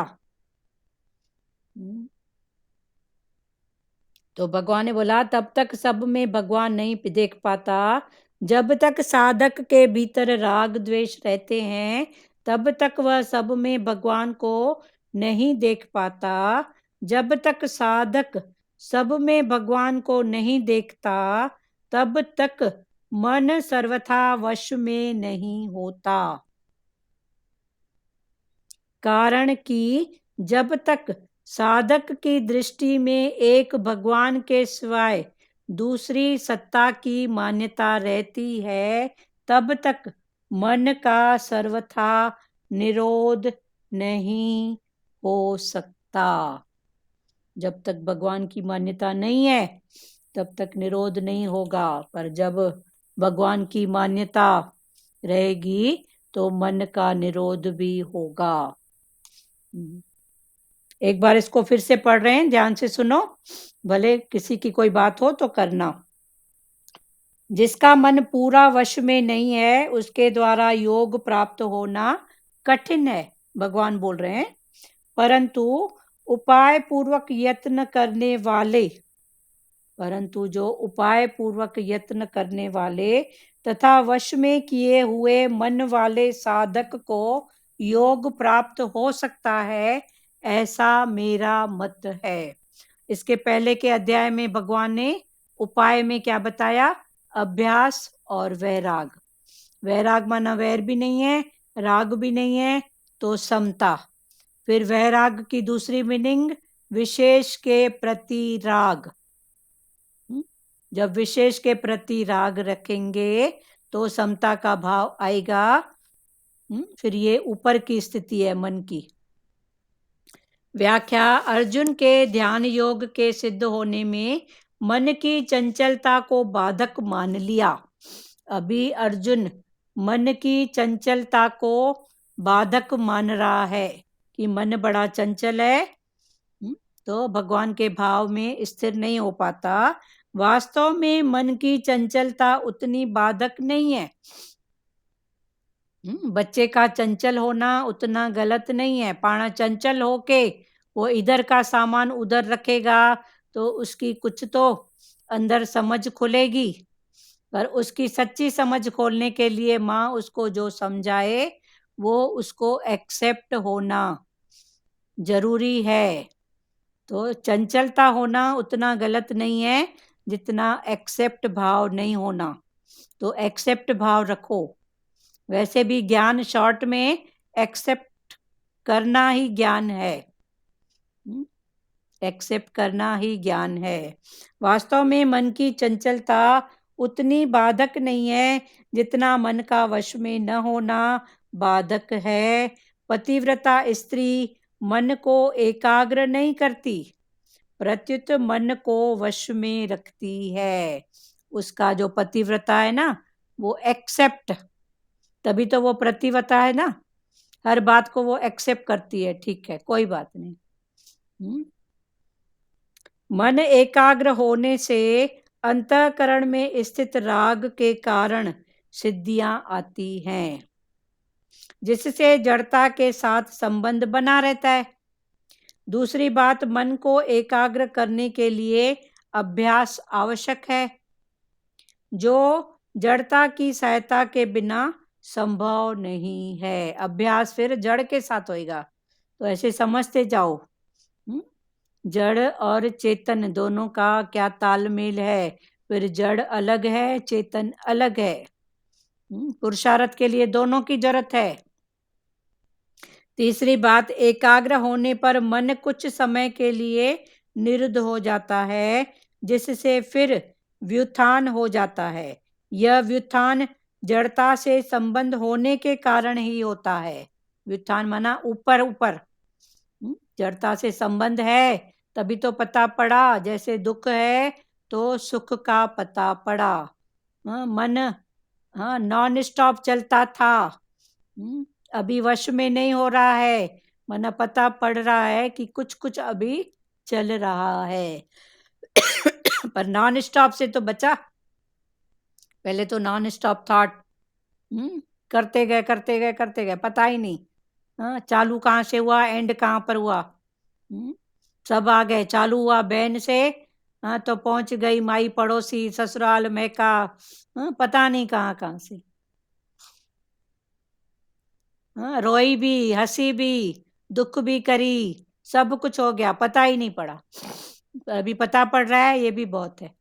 तो भगवान ने बोला तब तक सब में भगवान नहीं देख पाता। जब तक साधक के भीतर राग द्वेष रहते हैं तब तक वह सब में भगवान को नहीं देख पाता। जब तक साधक सब में भगवान को नहीं देखता तब तक मन सर्वथा वश में नहीं होता। कारण कि जब तक साधक की दृष्टि में एक भगवान के सिवाय दूसरी सत्ता की मान्यता रहती है, तब तक मन का सर्वथा निरोध नहीं हो सकता। जब तक भगवान की मान्यता नहीं है तब तक निरोध नहीं होगा, पर जब भगवान की मान्यता रहेगी तो मन का निरोध भी होगा। एक बार इसको फिर से पढ़ रहे हैं, ध्यान से सुनो, भले किसी की कोई बात हो तो करना। जिसका मन पूरा वश में नहीं है उसके द्वारा योग प्राप्त होना कठिन है, भगवान बोल रहे हैं। परंतु उपाय पूर्वक यत्न करने वाले, परंतु जो उपाय पूर्वक यत्न करने वाले तथा वश में किए हुए मन वाले साधक को योग प्राप्त हो सकता है, ऐसा मेरा मत है। इसके पहले के अध्याय में भगवान ने उपाय में क्या बताया? अभ्यास और वैराग। वैराग माना वैर भी नहीं है, राग भी नहीं है, तो समता। फिर वैराग की दूसरी मीनिंग विशेष के प्रति राग। जब विशेष के प्रति राग रखेंगे तो समता का भाव आएगा। फिर ये ऊपर की स्थिति है मन की। व्याख्या, अर्जुन के ध्यान योग के सिद्ध होने में मन की चंचलता को बाधक मान लिया। अभी अर्जुन मन की चंचलता को बाधक मान रहा है कि मन बड़ा चंचल है, तो भगवान के भाव में स्थिर नहीं हो पाता। वास्तव में मन की चंचलता उतनी बाधक नहीं है। बच्चे का चंचल होना उतना गलत नहीं है। पाना चंचल होके वो इधर का सामान उधर रखेगा तो उसकी कुछ तो अंदर समझ खुलेगी, पर उसकी सच्ची समझ खोलने के लिए माँ उसको जो समझाए वो उसको एक्सेप्ट होना जरूरी है। तो चंचलता होना उतना गलत नहीं है जितना एक्सेप्ट भाव नहीं होना। तो एक्सेप्ट भाव रखो। वैसे भी ज्ञान शॉर्ट में एक्सेप्ट करना ही ज्ञान है। एक्सेप्ट करना ही ज्ञान है। वास्तव में मन की चंचलता उतनी बाधक नहीं है जितना मन का वश में न होना बाधक है। पतिव्रता स्त्री मन को एकाग्र नहीं करती, प्रत्युत मन को वश में रखती है। उसका जो पतिव्रता है ना वो एक्सेप्ट, तभी तो वो प्रतिव्रता है ना, हर बात को वो एक्सेप्ट करती है। ठीक है, कोई बात नहीं। मन एकाग्र होने से अंतःकरण में स्थित राग के कारण सिद्धियां आती हैं, जिससे जड़ता के साथ संबंध बना रहता है। दूसरी बात, मन को एकाग्र करने के लिए अभ्यास आवश्यक है, जो जड़ता की सहायता के बिना संभव नहीं है। अभ्यास फिर जड़ के साथ होएगा, तो ऐसे समझते जाओ। जड़ और चेतन दोनों का क्या तालमेल है, फिर जड़ अलग है, चेतन अलग है। पुरुषार्थ के लिए दोनों की जरूरत है। तीसरी बात, एकाग्र होने पर मन कुछ समय के लिए निरुद्ध हो जाता है, जिससे फिर व्युत्थान हो जाता है। यह व्युत्थान जड़ता से संबंध होने के कारण ही होता है। व्युत्थान माना ऊपर ऊपर, जड़ता से संबंध है तभी तो पता पड़ा। जैसे दुख है तो सुख का पता पड़ा। मन नॉन स्टॉप चलता था, अभी वश में नहीं हो रहा है, मन पता पड़ रहा है कि कुछ कुछ अभी चल रहा है। पर नॉन स्टॉप से तो बचा। पहले तो नॉन स्टॉप थॉट, करते गए करते गए करते गए, पता ही नहीं चालू कहाँ से हुआ, एंड कहाँ पर हुआ। सब आ गए, चालू हुआ बहन से, तो पहुंच गई माई पड़ोसी, ससुराल में का, पता नहीं कहाँ कहाँ से। रोई भी, हंसी भी, दुख भी करी, सब कुछ हो गया, पता ही नहीं पड़ा। अभी पता पड़ रहा है, ये भी बहुत है।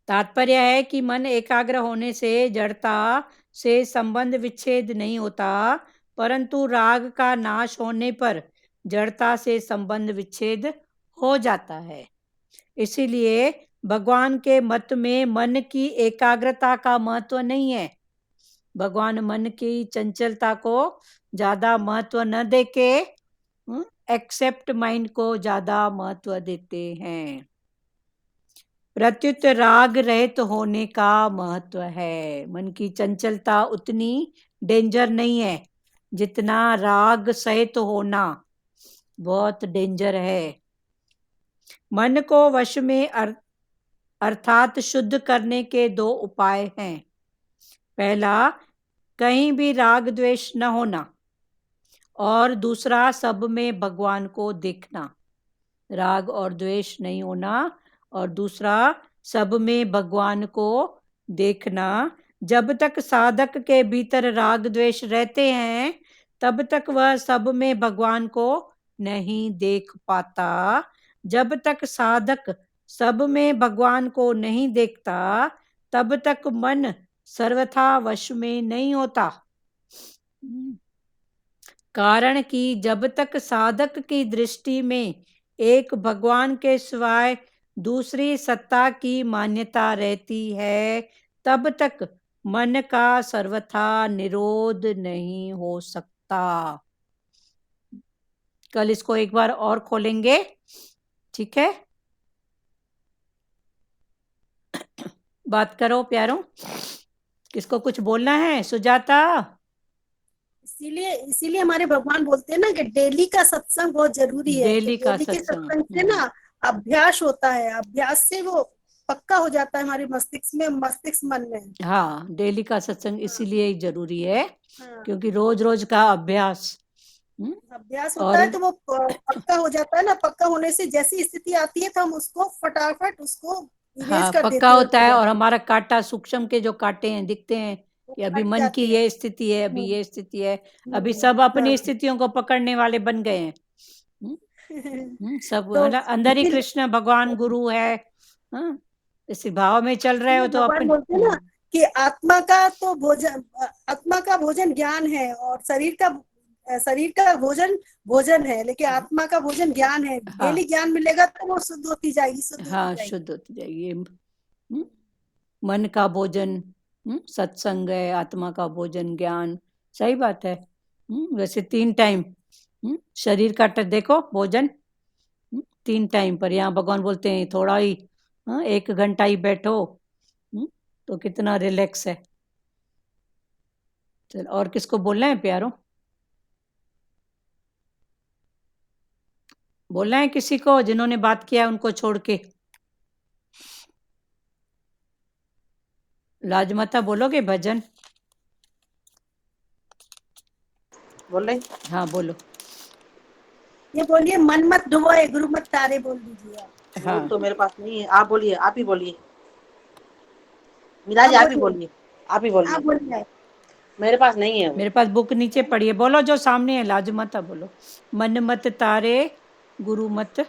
तात्पर्य है कि मन एकाग्र होने से जड़ता से संबंध विच्छेद नहीं होता, परंतु राग का नाश होने पर जड़ता से संबंध विच्छेद हो जाता है। इसीलिए भगवान के मत में मन की एकाग्रता का महत्व नहीं है। भगवान मन की चंचलता को ज्यादा महत्व न देके एक्सेप्ट माइंड को ज्यादा महत्व देते हैं। प्रत्युत राग रहित होने का महत्व है। मन की चंचलता उतनी डेंजर नहीं है जितना राग सहित होना बहुत डेंजर है। मन को वश में अर्थात शुद्ध करने के दो उपाय हैं। पहला, कहीं भी राग द्वेष न होना, और दूसरा, सब में भगवान को देखना। राग और द्वेष नहीं होना, और दूसरा, सब में भगवान को देखना। जब तक साधक के भीतर राग द्वेष रहते हैं, तब तक वह सब में भगवान को नहीं देख पाता। जब तक साधक सब में भगवान को नहीं देखता, तब तक मन सर्वथा वश में नहीं होता। कारण कि जब तक साधक की दृष्टि में एक भगवान के सिवाय दूसरी सत्ता की मान्यता रहती है, तब तक मन का सर्वथा निरोध नहीं हो सकता। कल इसको एक बार और खोलेंगे, ठीक है? बात करो प्यारों, किसको कुछ बोलना है? सुजाता। इसीलिए हमारे भगवान बोलते हैं ना कि डेली का सत्संग बहुत जरूरी है। डेली का के सत्संग सत्संग से ना अभ्यास होता है, अभ्यास से वो पक्का हो जाता है हमारे मस्तिष्क मन में। हाँ, डेली का सत्संग इसीलिए ही जरूरी है, क्योंकि रोज रोज का अभ्यास होता है तो वो पक्का हो जाता है ना। पक्का होने से जैसी स्थिति आती है तो हम उसको फटाफट उसको इरेज कर देते पक्का हैं। होता है, और हमारा कांटा, सूक्ष्म के जो कांटे हैं दिखते हैं कि अभी मन की ये स्थिति है, अभी ये स्थिति है, अभी सब अपनी स्थितियों को पकड़ने वाले बन गए हैं। सब तो अंदर ही कृष्ण भगवान गुरु है, इस भाव में चल रहे हो तो भगवान बोलते हैं ना कि आत्मा का भोजन ज्ञान है, और शरीर का भोजन है, लेकिन आत्मा का भोजन ज्ञान है। डेली ज्ञान मिलेगा तो वो शुद्ध होती जाएगी, शुद्ध होती जाएगी। मन का भोजन सत्संग है, आत्मा का भोजन ज्ञान। सही बात है। वैसे 3 टाइम शरीर का देखो भोजन 3 टाइम, पर यहाँ भगवान बोलते हैं थोड़ा ही 1 घंटा ही बैठो तो कितना रिलैक्स है। चल, और किसको बोलना है प्यारो? बोलना है किसी को? जिन्होंने बात किया उनको छोड़ के। लाजमाता बोलोगे भजन? बोल रहे हाँ बोलो। ये बोलिए मन मत डुबोए गुरु मत तारे बोल दीजिए आप। वो हाँ तो मेरे पास नहीं है, आप बोलिए, आप ही बोलिए मीरा जी, आप आप ही बोलिए, आप ही बोलिए, बोलिए। मेरे पास नहीं है वो। मेरे पास बुक नीचे पड़ी है, बोलो जो सामने है, लाजमाता बोलो। मन मत तारे गुरु मत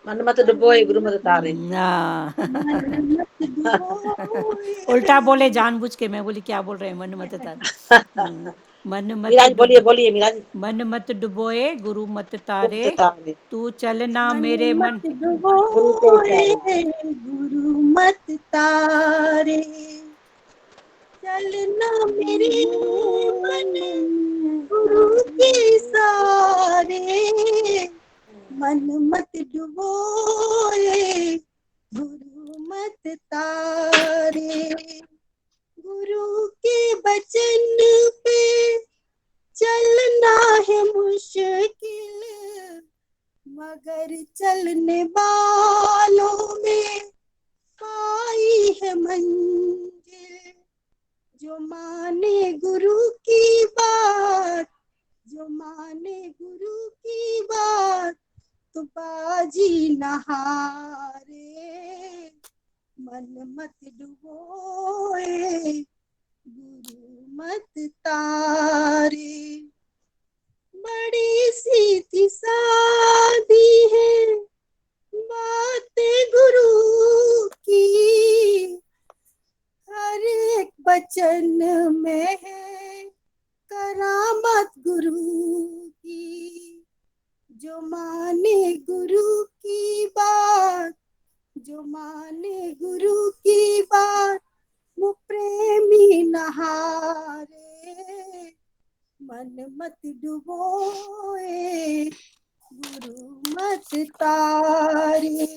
मन मत डुबोए गुरु मत तारे। हाँ। मन मत डुबोए उल्टा बोले जानबूझ के, मैं बोली क्या बोल रहे हैं, मन मत तारे। मन मत मीरा जी बोलिए, बोलिए मीरा जी। मन मत डुबोए गुरु मत तारे, मत तारे, तू चलना मन मेरे मन। मत डुबोए गुरु मत तारे, चलना मेरे मन गुरु के सारे। मन मत डुबोए गुरु मत तारे, गुरु के वचन पे चलना है मुश्किल, मगर चलने वालों में पाई है मंजिल। जो माने गुरु की बात, जो माने गुरु की बात, तो बाजी न हारे। मन मत डुबोए गुरु मत तारे, बड़ी सीधी सादी है बातें गुरु की, हर एक वचन में है करामत गुरु की। जो माने गुरु की बात, जो माने गुरु की बात, वो प्रेमी नहारे। मन मत डुबोए गुरु मत तारे,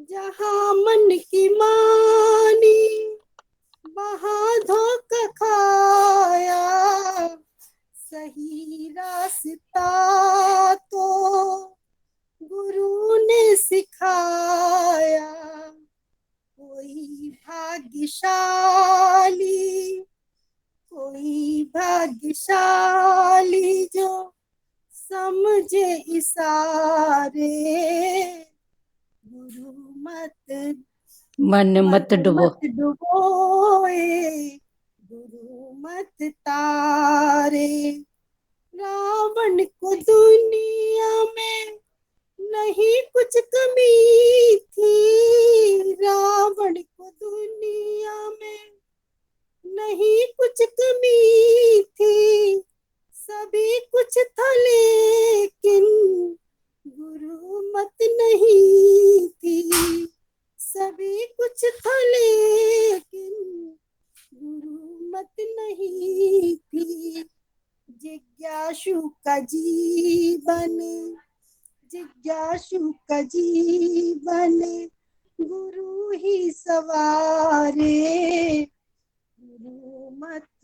जहाँ मन की मानी वहाँ धोखा खाया, सही रास्ता तो गुरु ने सिखाया। कोई भाग्यशाली, कोई भाग्यशाली जो समझे इशारे। गुरु मत मन मत डुबो, डुबोए गुरु मत तारे, रावण को दुनिया में नहीं कुछ कमी थी, रावण को दुनिया में नहीं कुछ कमी थी, सभी कुछ था लेकिन गुरु मत नहीं थी। सभी कुछ था लेकिन गुरु मत नहीं थी। जिज्ञासु का जीवन, जिज्ञासु का जीवन गुरु ही सवारे। गुरु मत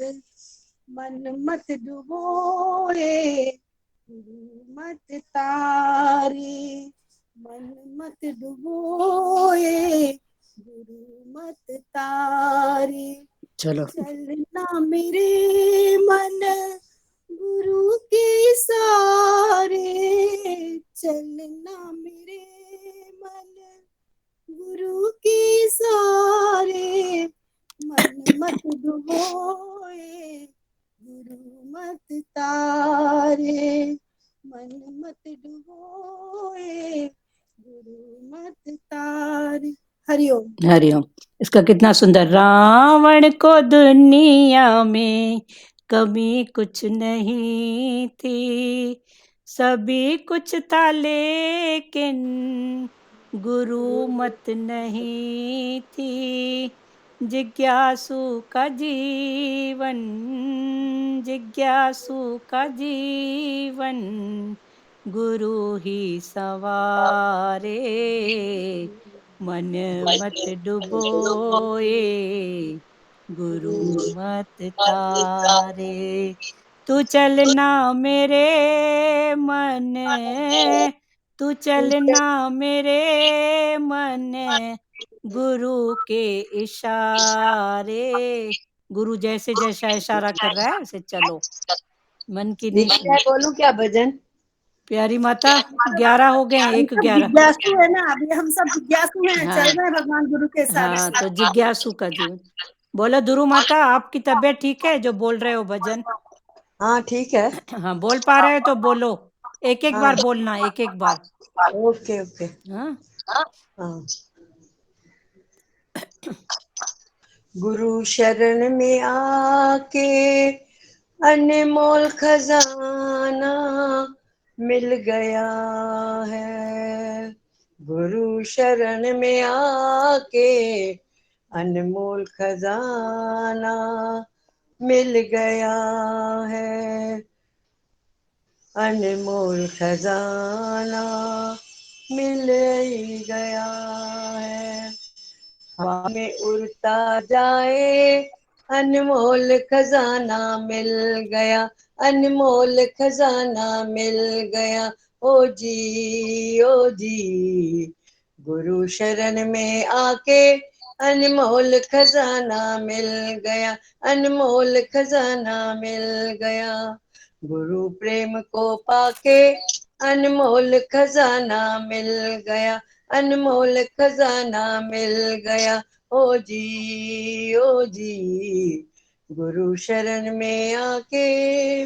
मन मत डुबोए गुरु मत तारे, मन मत डुबोए गुरु मत तारे। चलो चलना मेरे मन गुरु के सारे, चलना मेरे मन गुरु के सारे। मन मत डुबोए गुरु मत तारे, मन मत डुबोए गुरु मत तारे। हरिओम हरिओम। इसका कितना सुंदर, रावण को दुनिया में कमी कुछ नहीं थी, सभी कुछ था लेकिन गुरु मत नहीं थी। जिज्ञासु का जीवन, जिज्ञासु का जीवन गुरु ही सवारे। मन मत डुबोए गुरु मत तारे, तू चलना मेरे मन, तू चलना मेरे मन गुरु के इशारे, गुरु जैसे जैसा इशारा कर रहा है वैसे चलो। मन की नहीं दीदी सुन। मैं बोलूं क्या भजन? प्यारी माता 11 हो गए, हम 1 सब 11। जिज्ञासु है ना, अभी हम सब जिज्ञासु हैं, हाँ चल रहे हैं भगवान गुरु के साथ हाँ, साथ। तो जिज्ञासु का जीवन। बोलो दुरु माता, आपकी तबीयत ठीक है जो बोल रहे हो भजन? हाँ ठीक है। हाँ, बोल पा रहे हो तो बोलो, एक एक हाँ बार बोलना, एक एक बार। Okay okay. हाँ हाँ। गुरु शरण में आके अनमोल खजाना मिल गया है। गुरु शरण में आके अनमोल खजाना मिल गया है। अनमोल खजाना मिल ही गया है। हवा में उड़ता जाए अनमोल खजाना मिल गया। अनमोल खजाना मिल गया। ओ जी गुरु शरण में आके अनमोल खजाना मिल गया। अनमोल खजाना मिल गया। गुरु प्रेम को पाके अनमोल खजाना मिल गया। अनमोल खजाना मिल गया। ओ जी गुरु शरण में आके।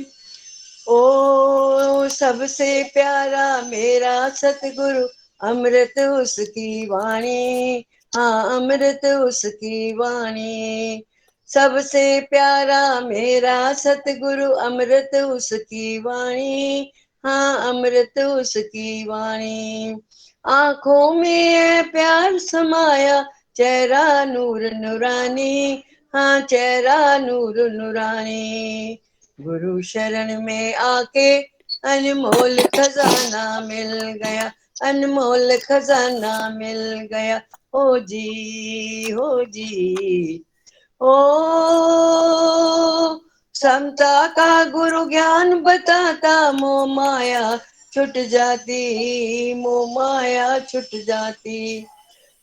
ओ सबसे प्यारा मेरा सतगुरु, अमृत उसकी वाणी। हाँ अमृत उसकी वाणी। सबसे प्यारा मेरा सतगुरु, अमृत उसकी वाणी। हाँ अमृत उसकी वाणी। आंखों में है प्यार समाया, चेहरा नूर नूरानी। हाँ चेहरा नूर नूरानी। गुरु शरण में आके अनमोल खजाना मिल गया। अनमोल खजाना मिल गया। हो जी ओ समता का गुरु ज्ञान बताता, मोह माया छुट जाती। मोह माया छुट जाती।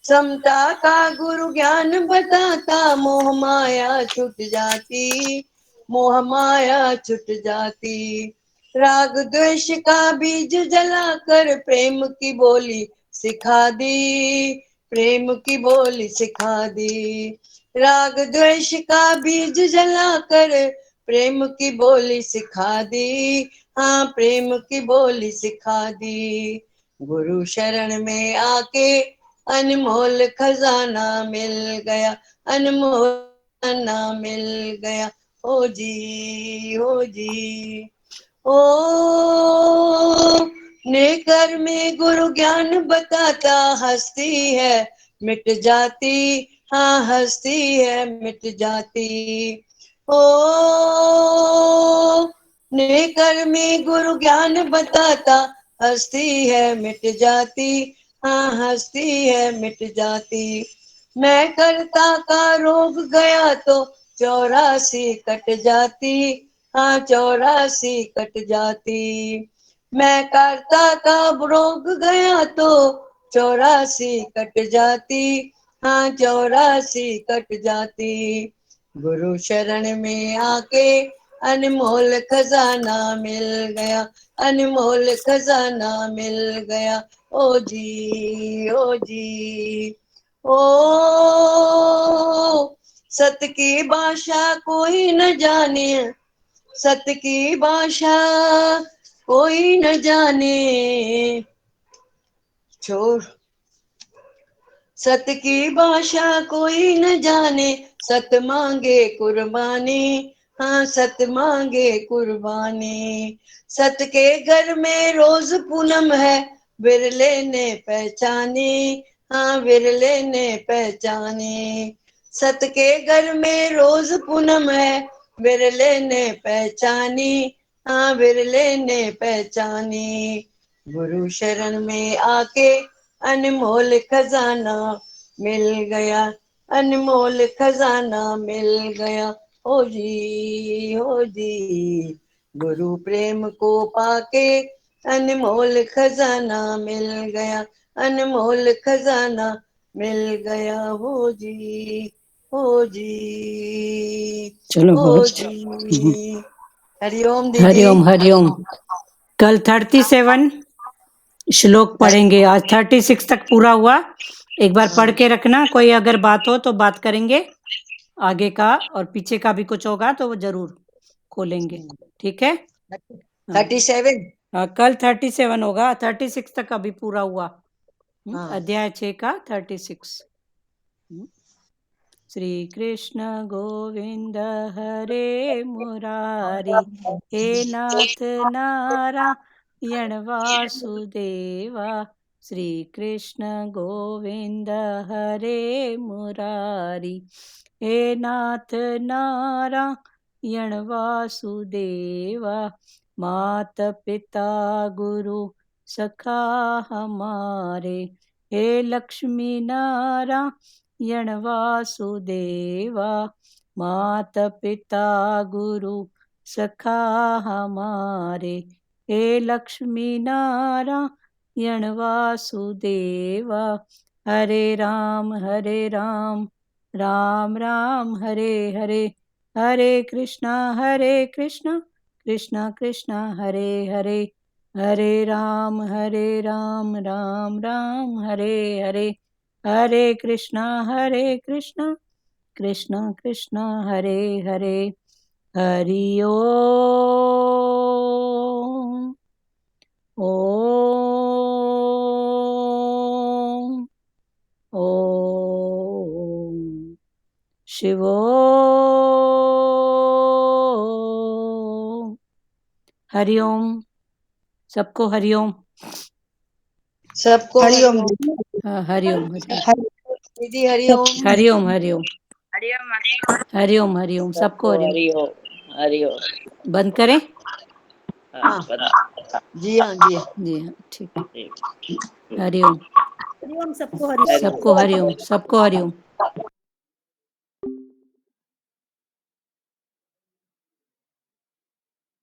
समता का गुरु ज्ञान बताता, मोह माया छुट जाती। मोह माया छुट जाती। राग द्वेष का बीज जलाकर प्रेम की बोली सिखा दी। प्रेम की बोली सिखा दी। राग द्वेष का बीज जलाकर प्रेम की बोली सिखा दी। हाँ प्रेम की बोली सिखा दी। गुरु शरण में आके अनमोल खजाना मिल गया। अनमोल खजाना मिल गया। ओ जी ओ नेकर में गुरु ज्ञान बताता, हस्ती है मिट जाती। हाँ हस्ती है मिट जाती। ओ नेकर में गुरु ज्ञान बताता, हस्ती है मिट जाती। हाँ हस्ती है मिट जाती। मैं करता का रोग गया तो 84 कट जाती। हाँ 84 कट जाती। मैं करता का रोग गया तो 84 कट जाती। हाँ 84 कट जाती। गुरु शरण में आके अनमोल खजाना मिल गया। अनमोल खजाना मिल गया। ओ जी ओ सत की भाषा कोई न जाने। सत की भाषा कोई न जाने। छोड़ सत की भाषा कोई न जाने। सत मांगे कुर्बानी। हाँ सत मांगे कुर्बानी। सत के घर में रोज पूनम है, विरले ने पहचानी। हाँ विरले ने पहचानी। सत के घर में रोज पूनम है, विरले ने पहचानी। हाँ विरले ने पहचानी। गुरु शरण में आके अनमोल खजाना मिल गया। अनमोल खजाना मिल गया। हो जी गुरु प्रेम को पाके अनमोल खजाना मिल गया। अनमोल खजाना मिल गया हो जी, हो जी, चलो हो बहुत जी। हरिओम दीदी। हरिओम हरिओम। कल 37 श्लोक पढ़ेंगे, आज 36 तक पूरा हुआ। एक बार पढ़ के रखना, कोई अगर बात हो तो बात करेंगे आगे का, और पीछे का भी कुछ होगा तो वो जरूर खोलेंगे, ठीक है। 37। हाँ, कल 37 होगा, 36 तक अभी पूरा हुआ। हाँ। अध्याय 6 का 36। श्री कृष्ण गोविंद हरे मुरारी, हे नाथ नारायण वासुदेवा। श्री कृष्ण गोविंद हरे मुरारी, हे नाथ नारायण वासुदेवा। मात पिता गुरु सखा हमारे, हे लक्ष्मी नारायण वासुदेवा। मात पिता गुरु सखा हमारे, हे लक्ष्मी नारायण वासुदेवा। हरे राम राम राम हरे हरे, हरे कृष्णा कृष्णा कृष्णा हरे हरे, हरे राम राम राम हरे हरे, हरे कृष्णा कृष्णा कृष्णा हरे हरे। हरि ओम ओम ओम शिवोम। हरिओम, सबको हरिओम। सबको हरिओम हाँ, हरिओम हरिओम दीदी, हरिओम। हरिओम हरिओम हरिओम हरिओम, सबको हरिओम। हरिओ हरिओ। बंद करें? हाँ जी, हाँ जी। जी हाँ, ठीक है। ठीक। हरिओम, हरिओम, सबको हरिओम। सबको हरिओम, सबको हरिओम।